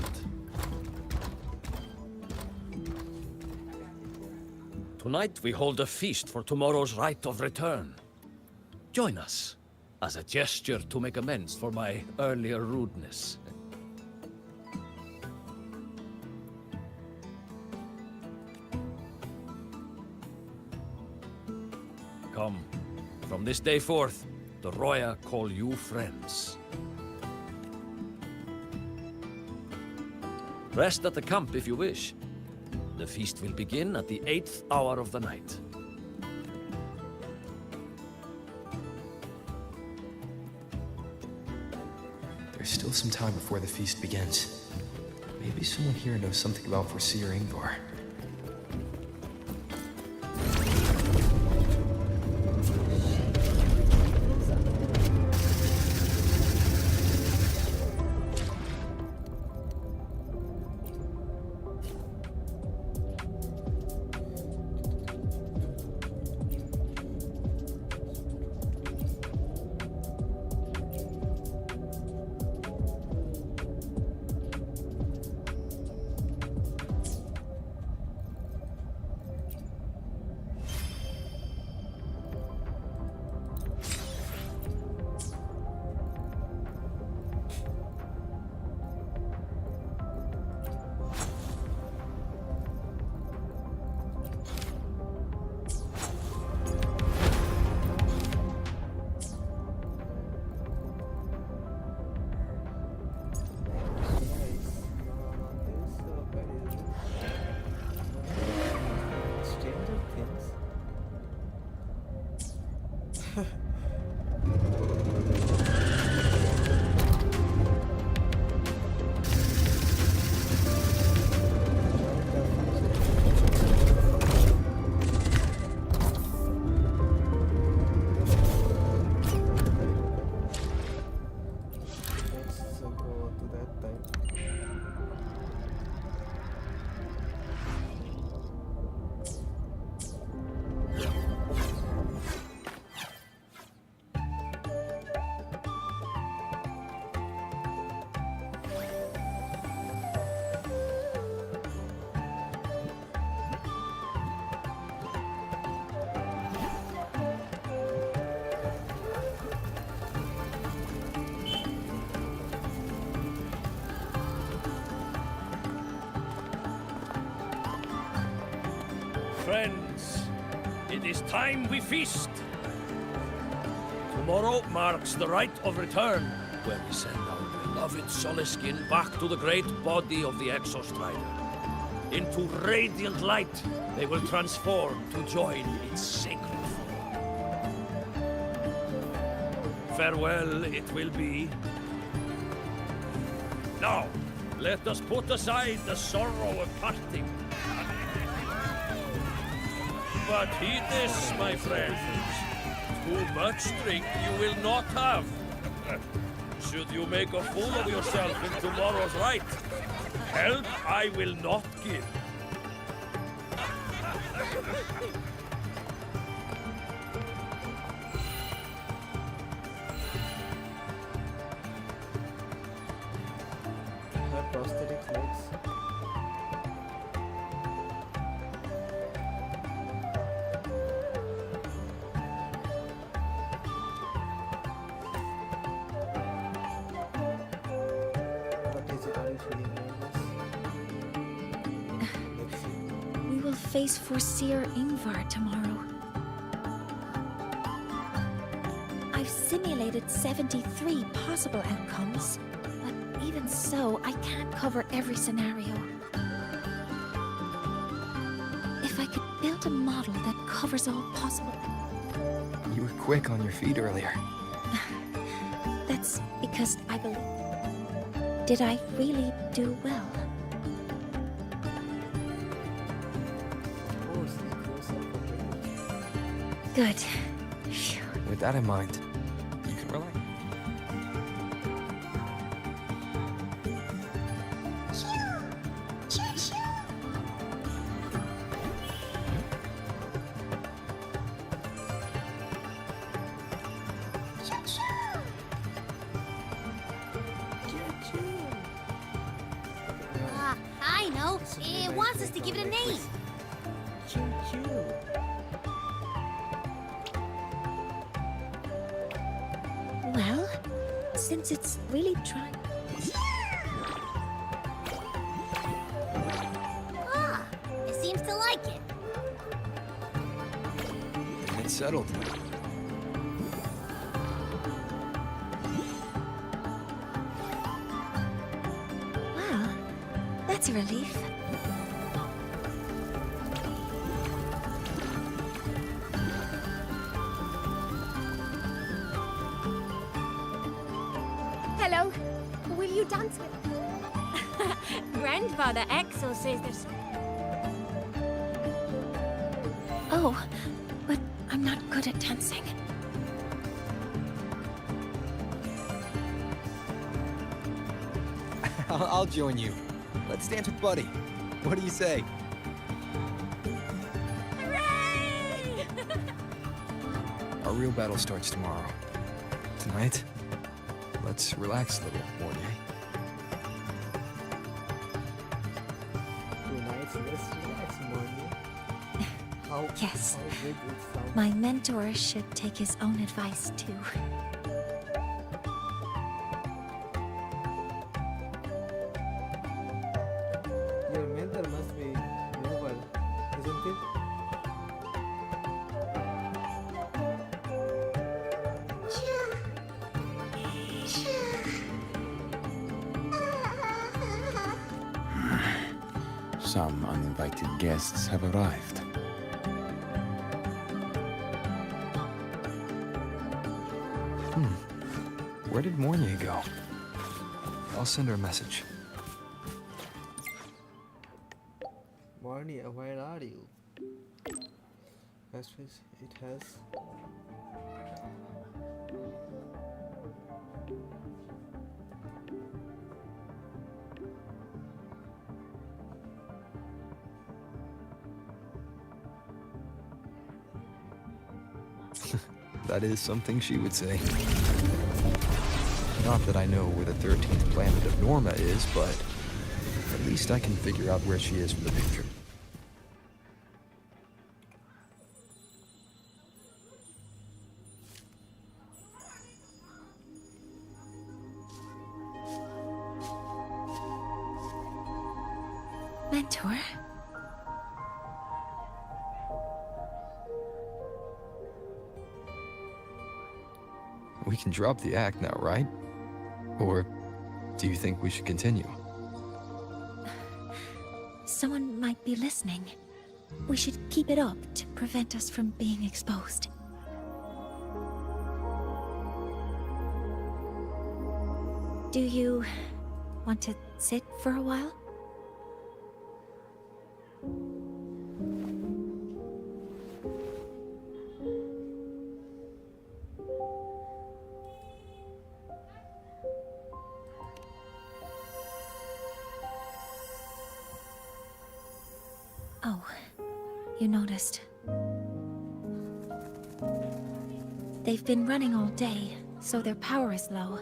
Tonight we hold a feast for tomorrow's rite of return. Join us, as a gesture to make amends for my earlier rudeness. Come, from this day forth, the Roya call you friends. Rest at the camp if you wish. The feast will begin at the 8th hour of the night. There's still some time before the feast begins. Maybe someone here knows something about Foreseer Ingvar. Friends, it is time we feast. Tomorrow marks the rite of return, where we send our beloved Solaskin back to the great body of the Exostrider. Into radiant light, they will transform to join its sacred flow. Farewell it will be. Now, Let us put aside the sorrow of parting. But heed this, my friends. Too much drink you will not have. Should you make a fool of yourself in tomorrow's rite, help I will not give. Her prosthetic legs. What is it? Are you feeling nervous? Let's see. We will face Forseer Ingvar tomorrow. I've simulated 73 possible outcomes, but even so, I can't cover every scenario. If I could build a model that covers all possible... You were quick on your feet earlier. That's because I believe... Did I really do well? Of course, make yourself available. Good. Phew. With that in mind, you can relax. I know. It wants us to give it a name. Well, since it's really trying... Ah, it seems to like it. It's settled. Well, that's a relief. Hello. Will you dance with me? Grandfather Axel says there's... Oh, but I'm not good at dancing. I'll join you. Let's dance with Buddy. What do you say? Hooray! Our real battle starts tomorrow. Tonight, let's relax a little, Mornier. Tonight's let's relax, Morning. How, Yes. how big it sounds. My mentor should take his own advice, too. Your mentor must be noble, isn't it? Some uninvited guests have arrived. Where did Mornier go? I'll send her a message. Morning, where are you? First face, it has. That is something she would say. Not that I know where the 13th planet of Norma is, but at least I can figure out where she is from the picture. Mentor? We can drop the act now, right? Or do you think we should continue? Someone might be listening. We should keep it up to prevent us from being exposed. Do you Want to sit for a while? Oh, you noticed. They've been running all day, so their power is low.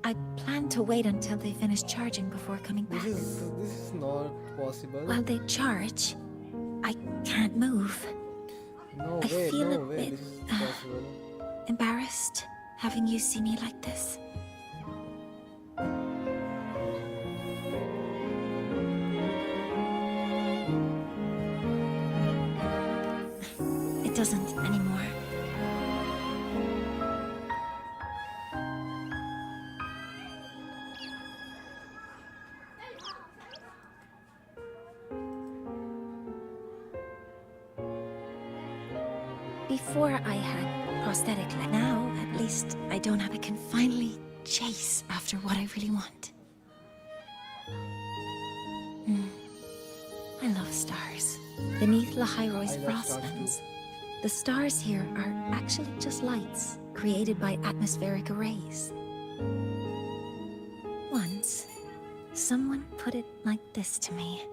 I plan to wait until they finish charging before coming back. This is not possible. While they charge, I can't move. No I way, feel no a way, bit this is possible. embarrassed having you see me like this. It doesn't anymore. Before I had prosthetic leg. Now, at least, I don't have. I can finally chase after what I really want. I love stars. Beneath Lahairoi's I love frost stars too. lands, the stars here are actually just lights created by atmospheric arrays. Once, someone put it like this to me.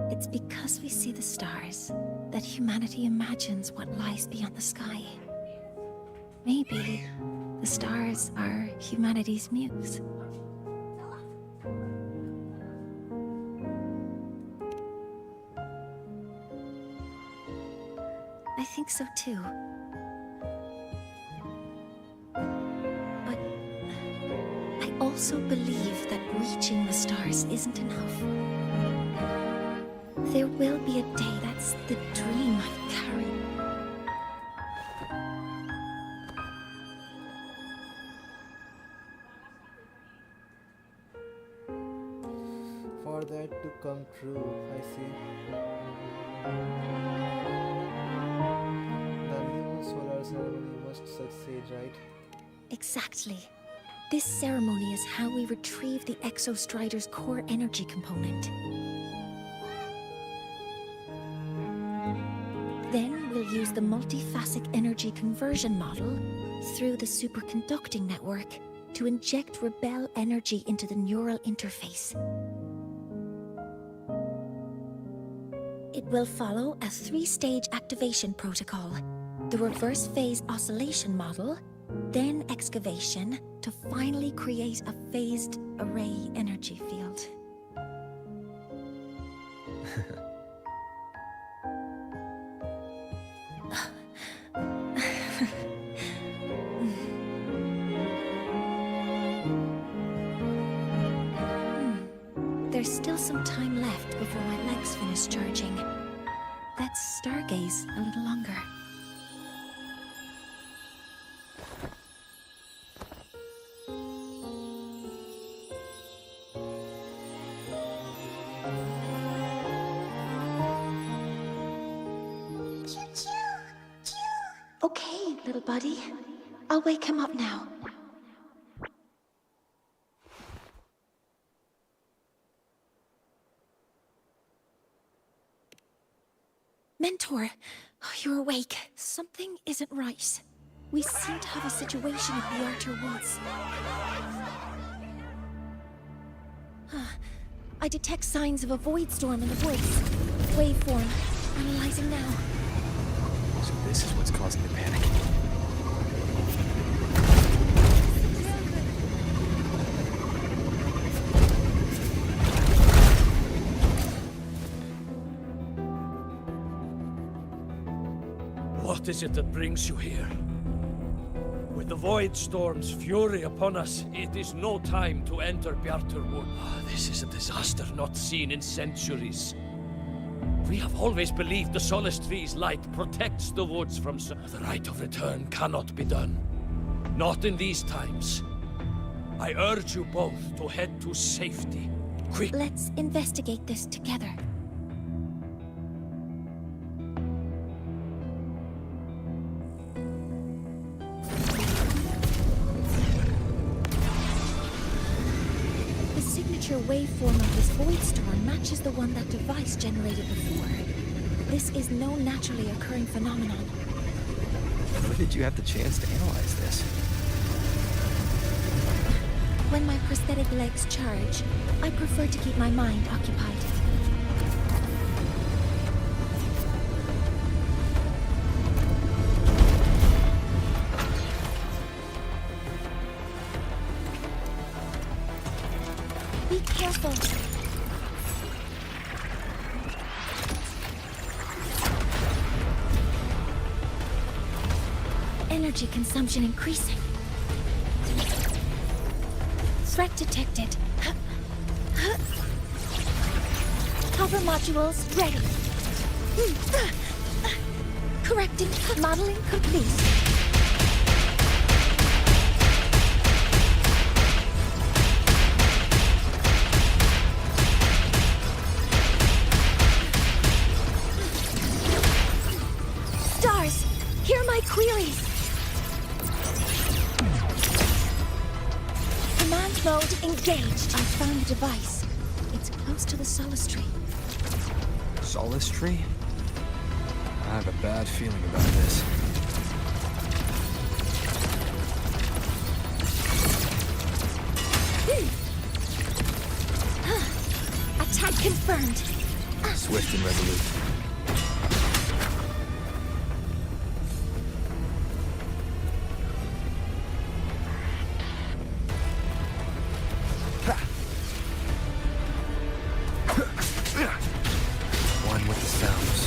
It's because we see the stars that humanity imagines what lies beyond the sky. Maybe the stars are humanity's muse. I think so too. But I also believe that reaching the stars isn't enough. There will be a day. That's the dream I've carried. For that to come true, I see. The new solar ceremony must succeed, right? Exactly. This ceremony is how we retrieve the Exostrider's core energy component. Then we'll use the multiphasic energy conversion model through the superconducting network to inject rebel energy into the neural interface. It will follow a 3-stage activation protocol: the reverse phase oscillation model, then excavation, to finally create a phased array energy field. There's still some time left before my legs finish charging. Let's stargaze a little longer. Okay, little buddy. I'll wake him up now. Mentor, you're awake. Something isn't right. We seem to have a situation at the Archer Woods. I detect signs of a void storm in the woods. Waveform. Analyzing now. So this is what's causing the panic. What is it that brings you here? With the Void Storm's fury upon us, it is no time to enter Bjartur. This is a disaster not seen in centuries. We have always believed the Solace Tree's light protects the woods from the right of return cannot be done. Not in these times. I urge you both to head to safety. Quick! Let's investigate this together. The signature waveform of this void storm matches the one that device generated before. This is no naturally occurring phenomenon. When did you have the chance to analyze this? When my prosthetic legs charge, I prefer to keep my mind occupied. Be careful. Energy consumption increasing. Threat detected. Cover modules ready. Correcting. Modeling complete. Stars, hear my queries. Command mode engaged. I found the device. It's close to the Solace Tree. Solace Tree? I have a bad feeling about this. Attack confirmed. Swift and resolute. One with the sounds.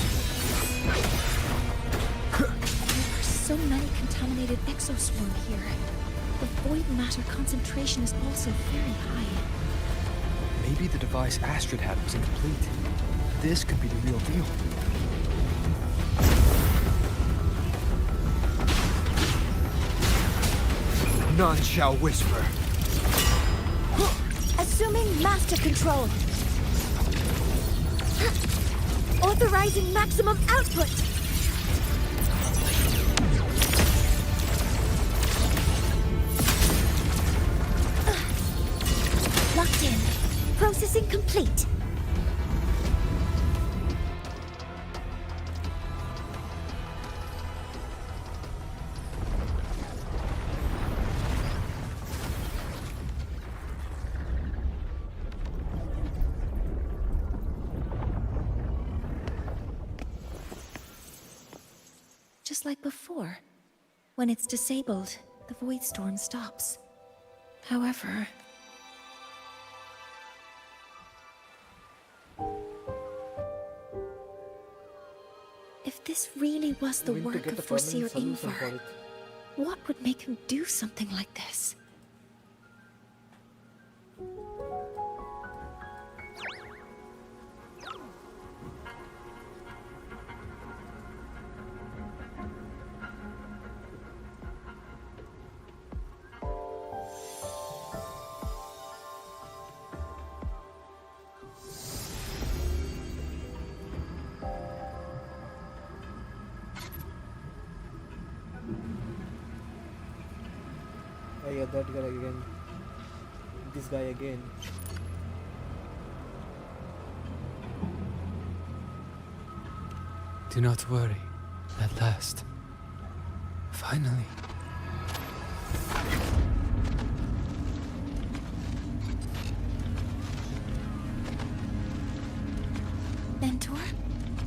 There are so many contaminated exoswarm here. The void matter concentration is also very high. Maybe the device Astrid had was incomplete. This could be the real deal. None shall whisper. Assuming master control. Authorizing maximum output. Locked in. Processing complete. Just like before. When it's disabled, the void storm stops. However... if this really was the We need to work get of a permanent Foreseer solution for Ingvar, it. what would make him do something like this? Yeah, that guy again. This guy again. Do not worry. At last. Finally. Mentor?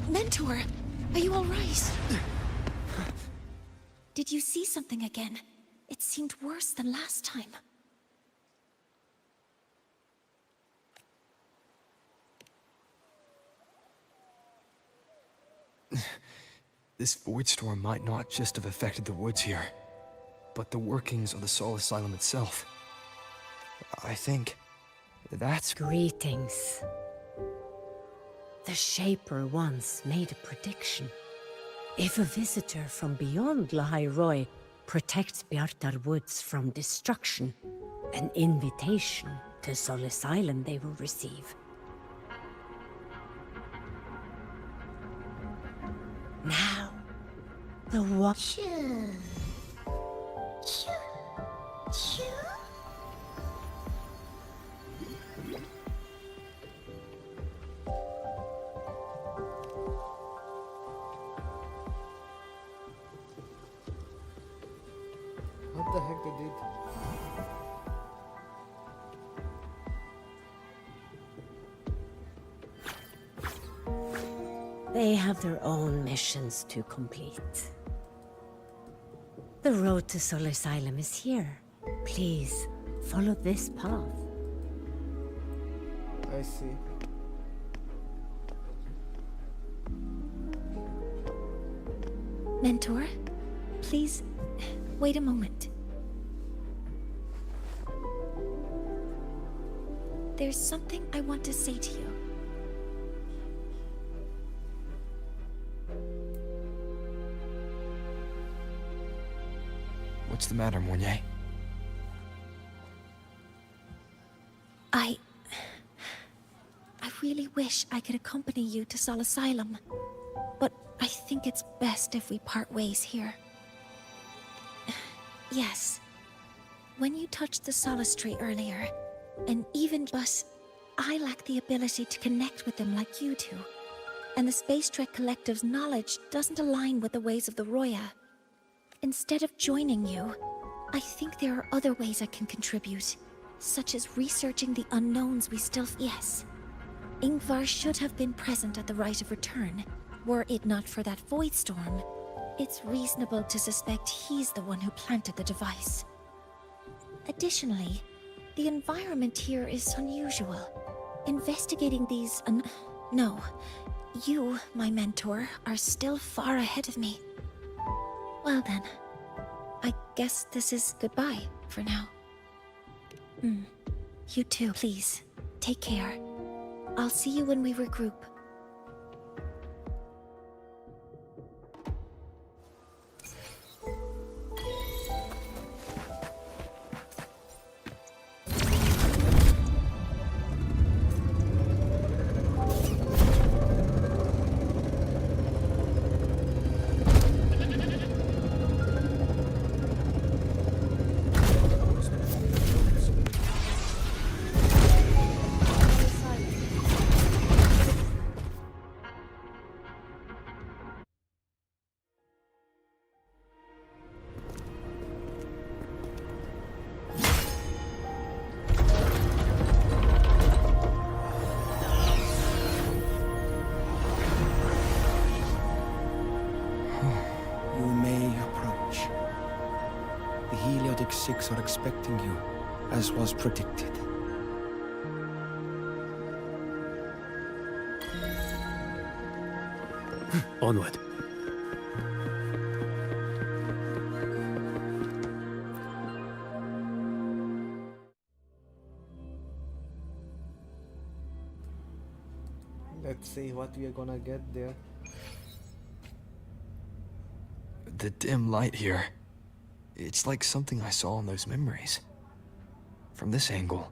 Mentor! Are you alright? Did you see something again? It seemed worse than last time. This void storm might not just have affected the woods here, but the workings of the Soul Asylum itself. I think that's... Greetings. The Shaper once made a prediction. If a visitor from beyond Lahai Roy protects Bjartar Woods from destruction, an invitation to Solace Island they will receive. Now, the watch. What the heck they did? They have their own missions to complete. The road to Solar Asylum is here. Please, follow this path. I see. Mentor, please, wait a moment. There's something I want to say to you. What's the matter, Mornier? I really wish I could accompany you to Sol Asylum, but I think it's best if we part ways here. Yes, when you touched the Solace Tree earlier, and even us, I lack the ability to connect with them like you do, and the Space Trek Collective's knowledge doesn't align with the ways of the Roya. Instead of joining you, I think there are other ways I can contribute, such as researching the unknowns we still... Yes. Ingvar should have been present at the Rite of Return. Were it not for that void storm, it's reasonable to suspect he's the one who planted the device. Additionally, the environment here is unusual. Investigating these No. You, my mentor, are still far ahead of me. Well then, I guess this is goodbye for now. You too, please. Take care. I'll see you when we regroup. Six are expecting you, as was predicted. Onward. Let's see what we are gonna get there. The dim light here. It's like something I saw in those memories. From this angle,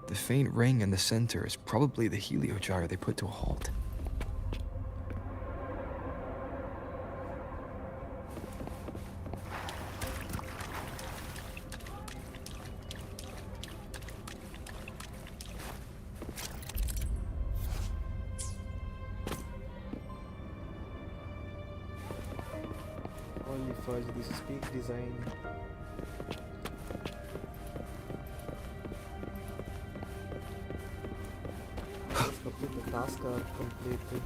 the faint ring in the center is probably the heliogyre they put to a halt. Only fudge, this is peak design. Let's complete the task completely.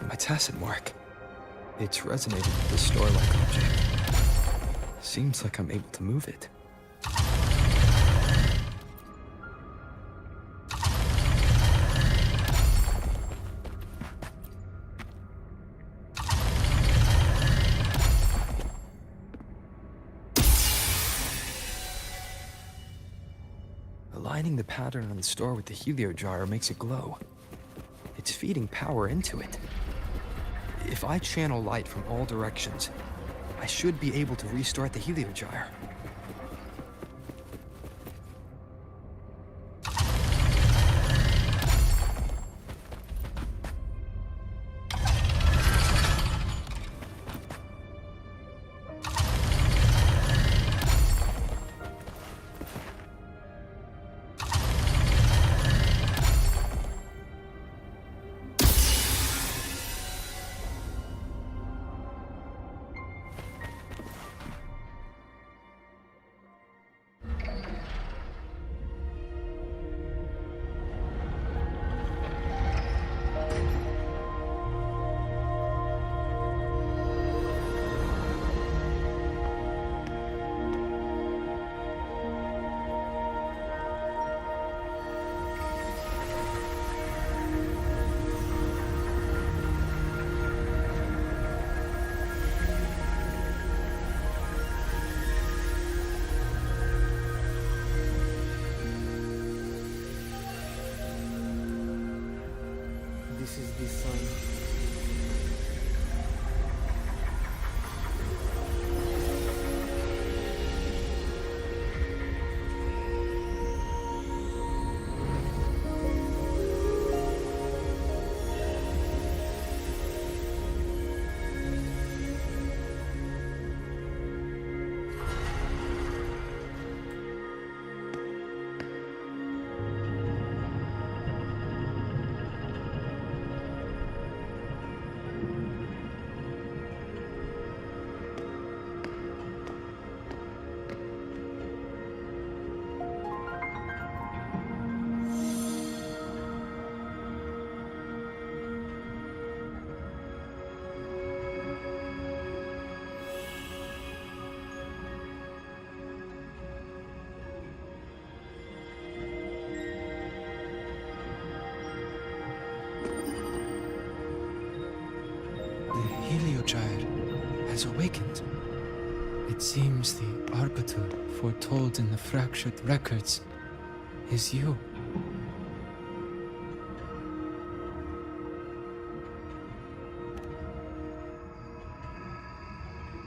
My tacit mark. It's resonated with this store-like object. Seems like I'm able to move it. Aligning the pattern on the store with the heliogyre makes it glow. It's feeding power into it. If I channel light from all directions, I should be able to restart the heliogyre. This is the sun. The Heliogyre has awakened. It seems the Arbiter foretold in the fractured records is you.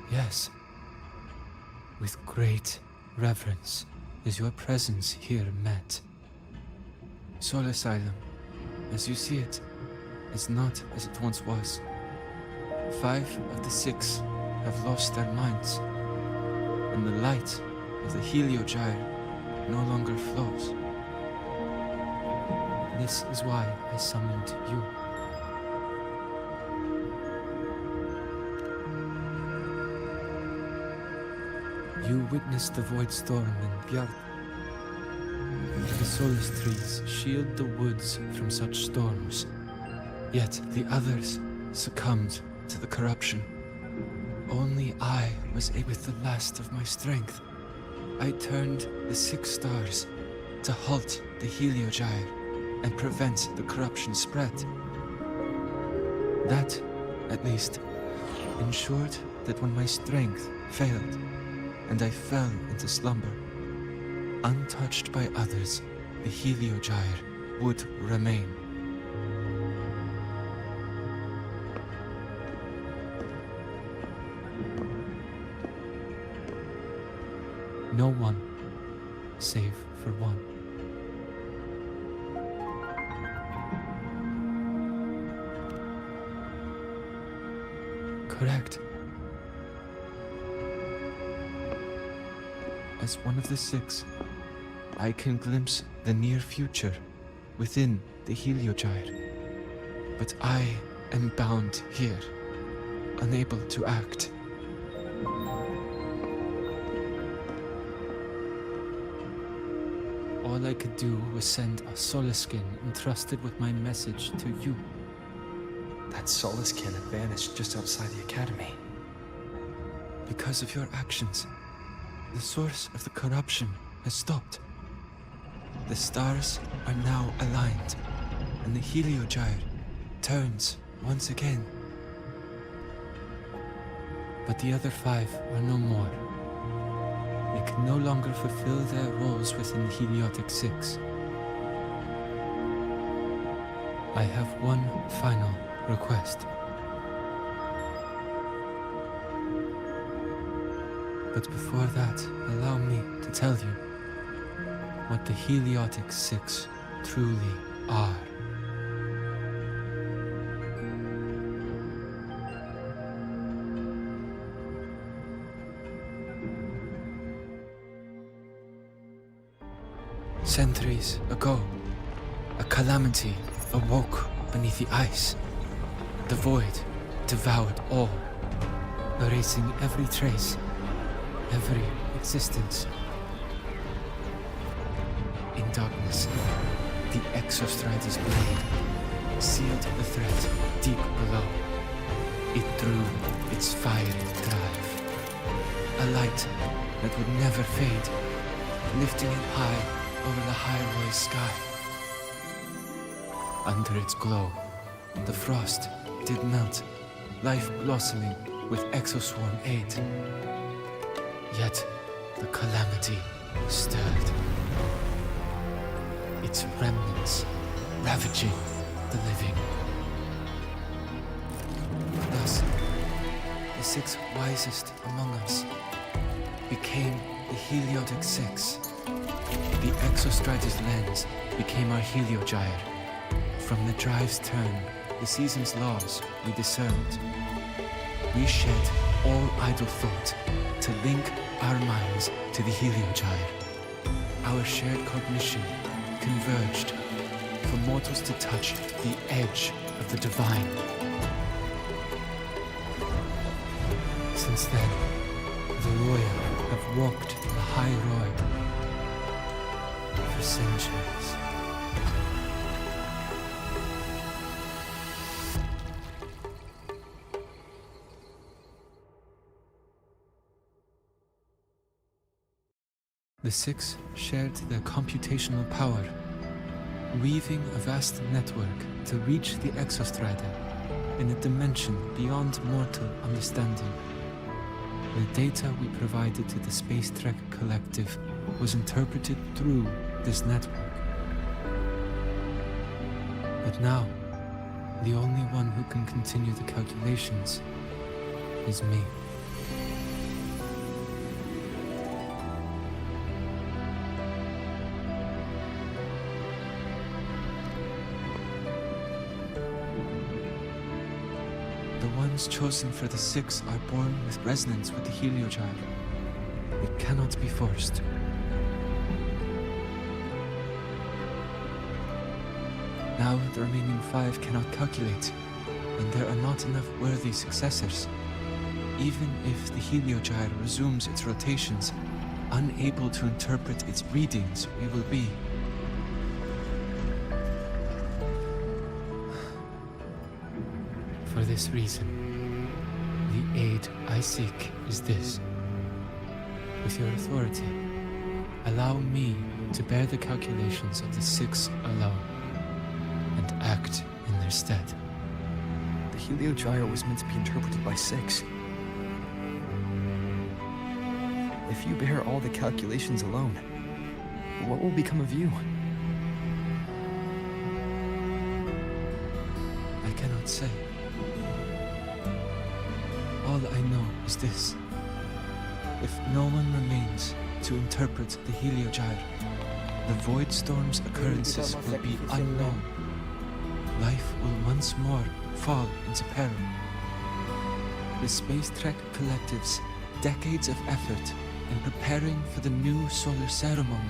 Yes. With great reverence is your presence here met. Soul Asylum, as you see it, is not as it once was. 5 of the 6 have lost their minds, and the light of the Heliogyre no longer flows. This is why I summoned you. You witnessed the void storm in Björn. The solace trees shield the woods from such storms, yet the others succumbed to the corruption. Only I was with the last of my strength. I turned the 6 stars to halt the Heliogyre and prevent the corruption spread. That, at least, ensured that when my strength failed and I fell into slumber, untouched by others, the Heliogyre would remain. No one, save for one. Correct. As one of the 6, I can glimpse the near future within the Heliogyre. But I am bound here, unable to act. All I could do was send a Solaskin entrusted with my message to you. That Solaskin had vanished just outside the academy. Because of your actions, the source of the corruption has stopped. The stars are now aligned, and the Heliogyre turns once again. But the other 5 are no more. They can no longer fulfill their roles within the Heliotic 6. I have one final request. But before that, allow me to tell you what the Heliotic 6 truly are. Centuries ago, a calamity awoke beneath the ice. The void devoured all, erasing every trace, every existence. In darkness, the Exostrider's blade sealed the threat deep below. It drew its fiery drive, a light that would never fade, lifting it high over the highway sky. Under its glow, the frost did melt, life blossoming with exoswarm aid. Yet the calamity stirred, its remnants ravaging the living. the six wisest among us, became the Heliotic Six. The Exostrider's lens became our Heliogyre. From the drive's turn, the season's laws we discerned. We shed all idle thought to link our minds to the Heliogyre. Our shared cognition converged for mortals to touch the edge of the divine. Since then, the Roya have walked the High Roy for centuries. The six shared their computational power, weaving a vast network to reach the Exostrider in a dimension beyond mortal understanding. The data we provided to the Space Trek Collective was interpreted through this network. But now, the only one who can continue the calculations is me. The ones chosen for the six are born with resonance with the Heliogyre. It cannot be forced. Now the remaining five cannot calculate, and there are not enough worthy successors. Even if the Heliogyre resumes its rotations, unable to interpret its readings, we will be. For this reason, the aid I seek is this. With your authority, allow me to bear the calculations of the six alone, and act in their stead. The Heliogyre was meant to be interpreted by six. If you bear all the calculations alone, what will become of you? I cannot say. All I know is this. If no one remains to interpret the Heliogyre, the Void Storm's occurrences will be unknown. Life will once more fall into peril. The Space Trek Collective's decades of effort in preparing for the new solar ceremony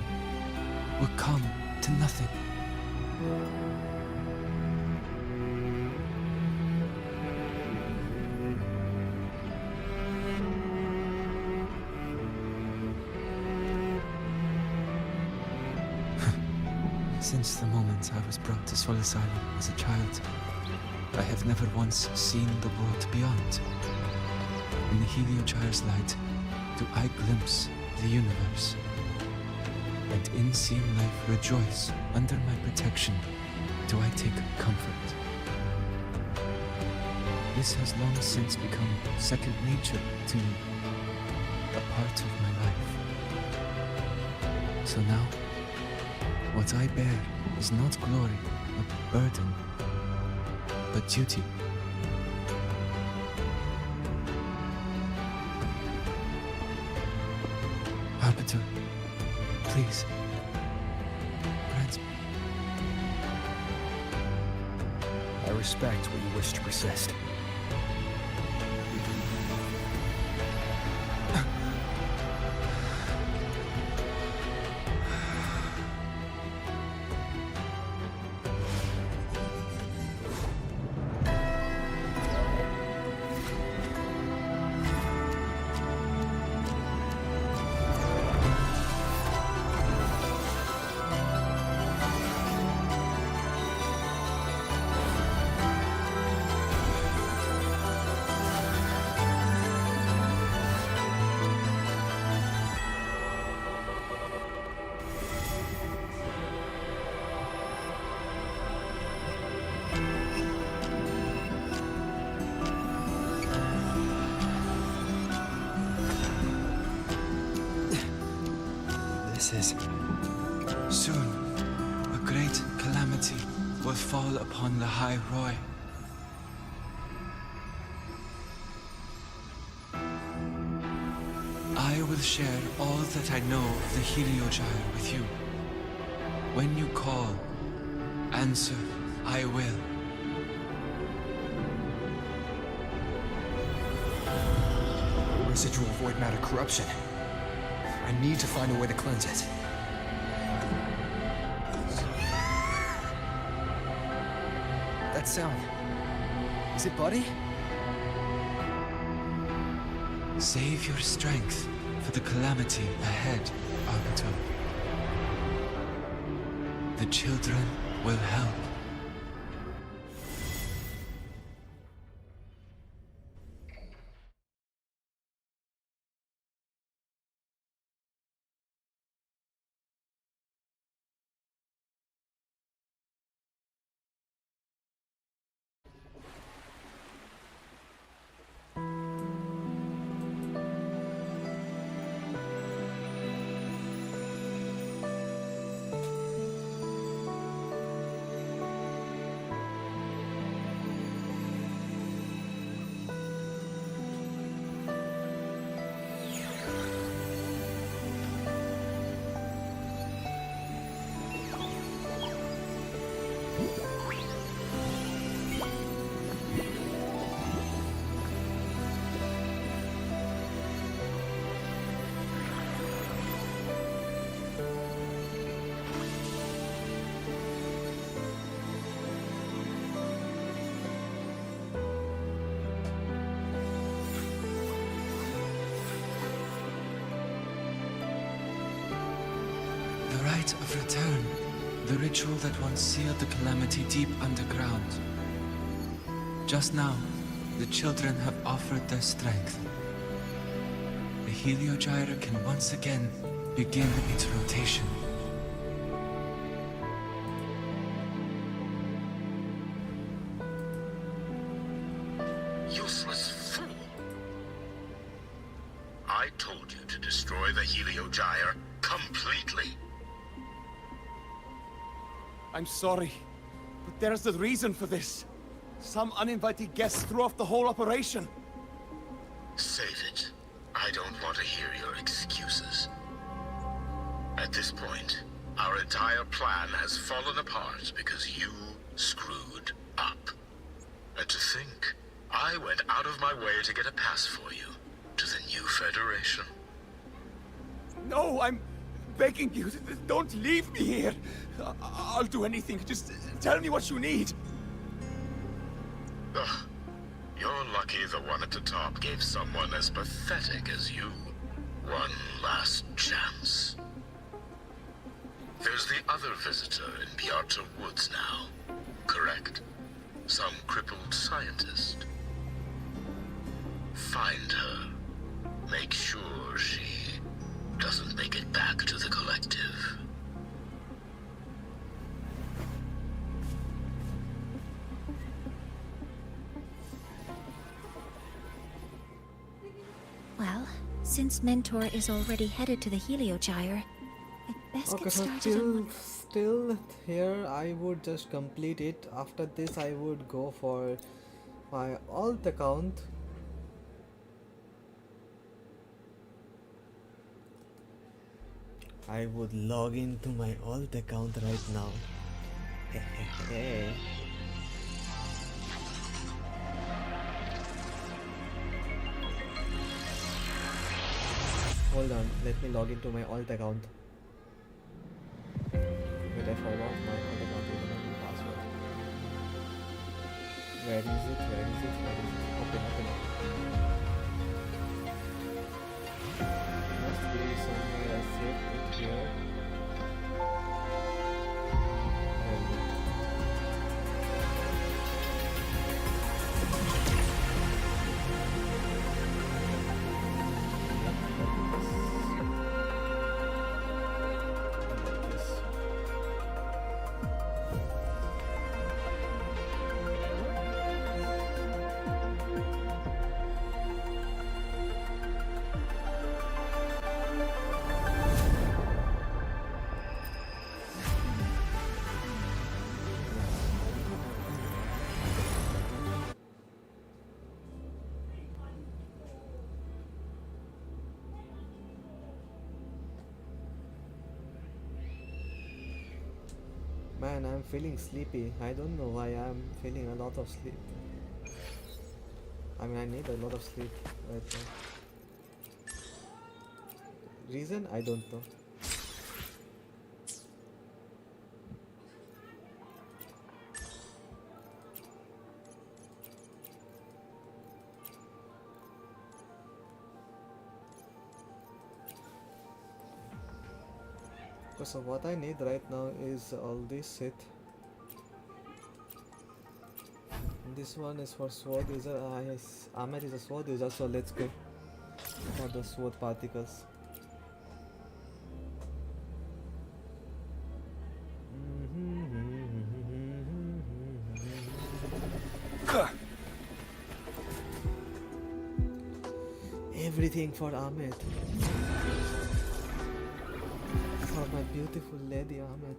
will come to nothing. Since the moment I was brought to Solace Island as a child, I have never once seen the world beyond. In the Heliogyre's light, do I glimpse the universe. And in seeing life rejoice under my protection, do I take comfort. This has long since become second nature to me, a part of my life. So now, what I bear is not glory or burden, but duty. Arbiter, please, grant me. I respect what you wish to persist. Soon, a great calamity will fall upon the High Roy. share all that I know of the Heliogyre with you. When you call, answer, I will. Residual void matter corruption. I need to find a way to cleanse it. That sound. Is it Buddy? Save your strength for the calamity ahead, Arbiter. The children will help. The rite of return. The ritual that once sealed the calamity deep underground. Just now, the children have offered their strength. The Heliogyre can once again begin its rotation. Useless fool! I told you to destroy the Heliogyre completely. I'm sorry, but there's a reason for this. Some uninvited guests threw off the whole operation. Save it. I don't want to hear your excuses. At this point, our entire plan has fallen apart because you screwed up. And to think, I went out of my way to get a pass for you to the new Federation. No, I'm begging you, don't leave me here. I'll do anything. Just tell me what you need. Ugh. You're lucky the one at the top gave someone as pathetic as you one last chance. There's the other visitor in Beata Woods now, correct? Some crippled scientist. Find her. Make sure she doesn't make it back to the collective. Well, since Mentor is already headed to the Heliogyre, I'd best Okay, get so started on still here I would just complete it. After this I would go for my alt account. I would log into my alt account right now. Hold on, let me log into my alt account. Wait, I forgot my alt account username and password. Where is it? Where is it? Where is it? Open up. Must be somewhere I saved it here. There we go. and I'm feeling sleepy. I don't know why I'm feeling a lot of sleep. I mean, I need a lot of sleep right now. Reason? I don't know. So what I need right now is all this shit. This one is for sword user. Yes, Ahmed is a sword user, so let's go for the sword particles. Everything for Ahmed. For my beautiful lady Ahmed.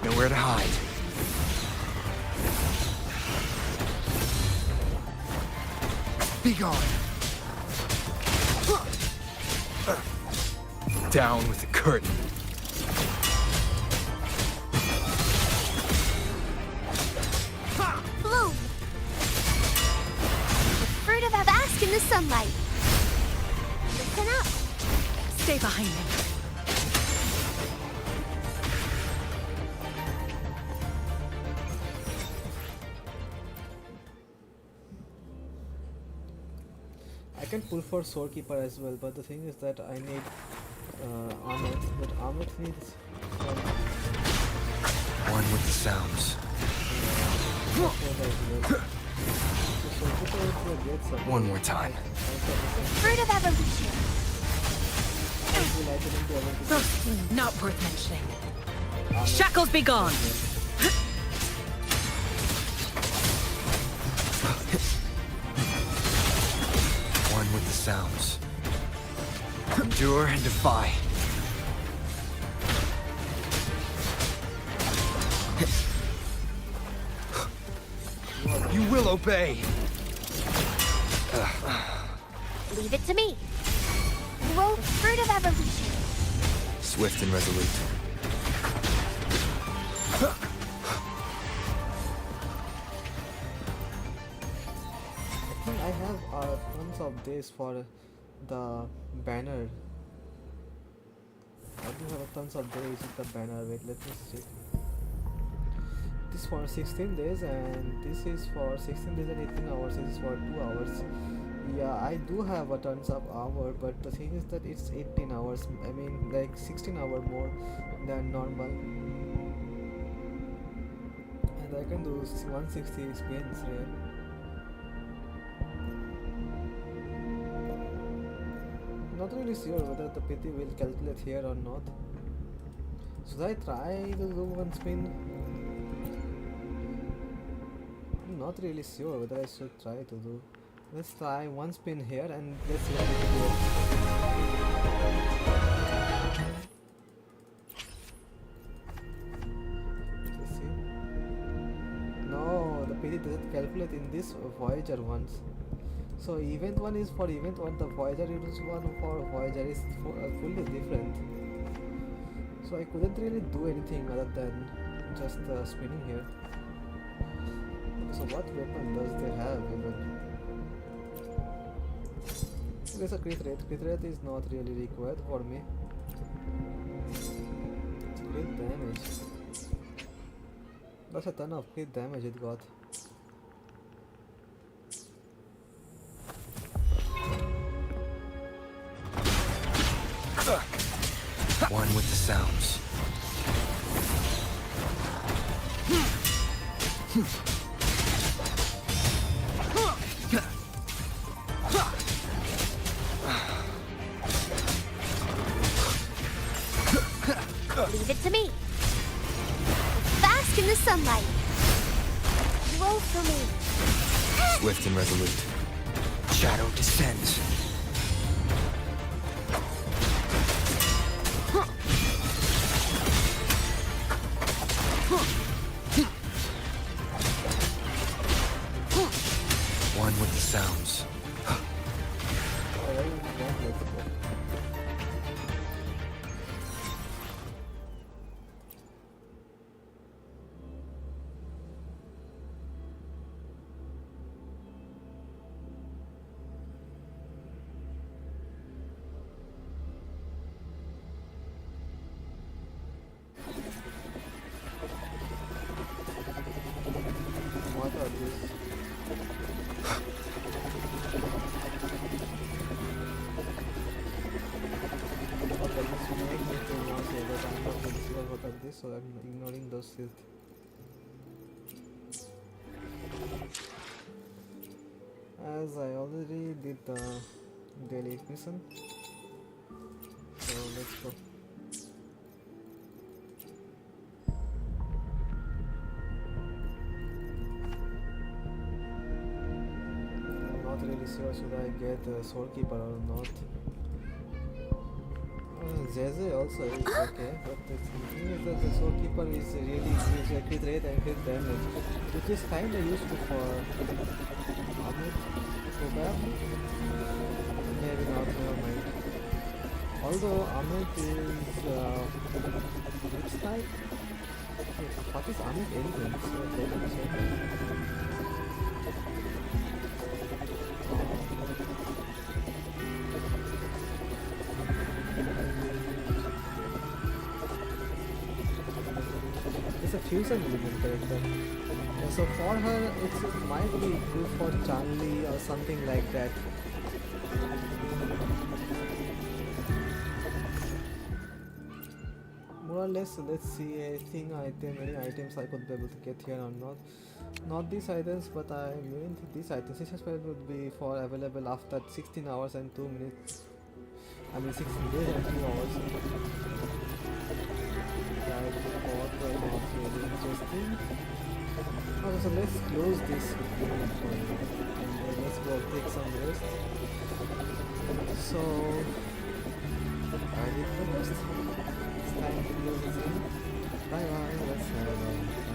Nowhere to hide. Be gone. Down with the curtain. Bloom! The fruit of Abask in the sunlight. Listen up. Stay behind me. I can pull for Swordkeeper as well, but the thing is that I need Ahmed, but Ahmed needs One with the sounds. One more time. Fruit of evolution. Not worth mentioning. Shackles be gone. One with the sounds. Endure and defy. You will obey. Leave it to me. Grow fruit of evolution. Swift and resolute. I think I have tons of days for the banner. I do have tons of days with the banner. Wait, let me see. This for 16 days and this is for 16 days and 18 hours. This is for 2 hours. Yeah, I do have a tons of hour, but the thing is that it's 18 hours. I mean, like 16 hour more than normal. And I can do 160 spins here. Not really sure whether the pity will calculate here or not. Should I try to do one spin? I'm not really sure whether I should try to do. Let's try one spin here and let's see what we can do. Let's see. No, the pity doesn't calculate in this Voyager ones. So event 1 is for event 1, the Voyager is one for Voyager is fully different. So I couldn't really do anything other than just spinning here. So what weapon does they have even? There's a crit rate. Crit rate is not really required for me. Crit damage. That's a ton of crit damage it got. One with the sounds. Leave it to me. Bask in the sunlight. Grow for me. Swift and resolute. Shadow descends. sounds. Alright, then let's go. What are these? Okay, this make me feel nauseous, but I'm not really sure what are these, so I'm ignoring those things. As I already did the daily mission, so let's go. I'm not really sure should I get a Soulkeeper or not. Zeze also is okay, but the thing is that the Soulkeeper is really gives a crit rate and crit damage, which is kinda useful for Amit, probably. Maybe not, never mind. Although Amit is which type? What is Amit anything? It's a fusion element character. So for her, it might be good for Chanli or something like that. More or less, let's see. I think any items I could be able to get here or not. Not these items, but I mean these items. This aspect would be for available after 16 hours and 2 minutes. I mean 16 days and 2 hours. That was not really interesting. Okay, so let's close this video and let's go take some rest. So I did the rest. It's time to close this in. Bye bye. Let's have a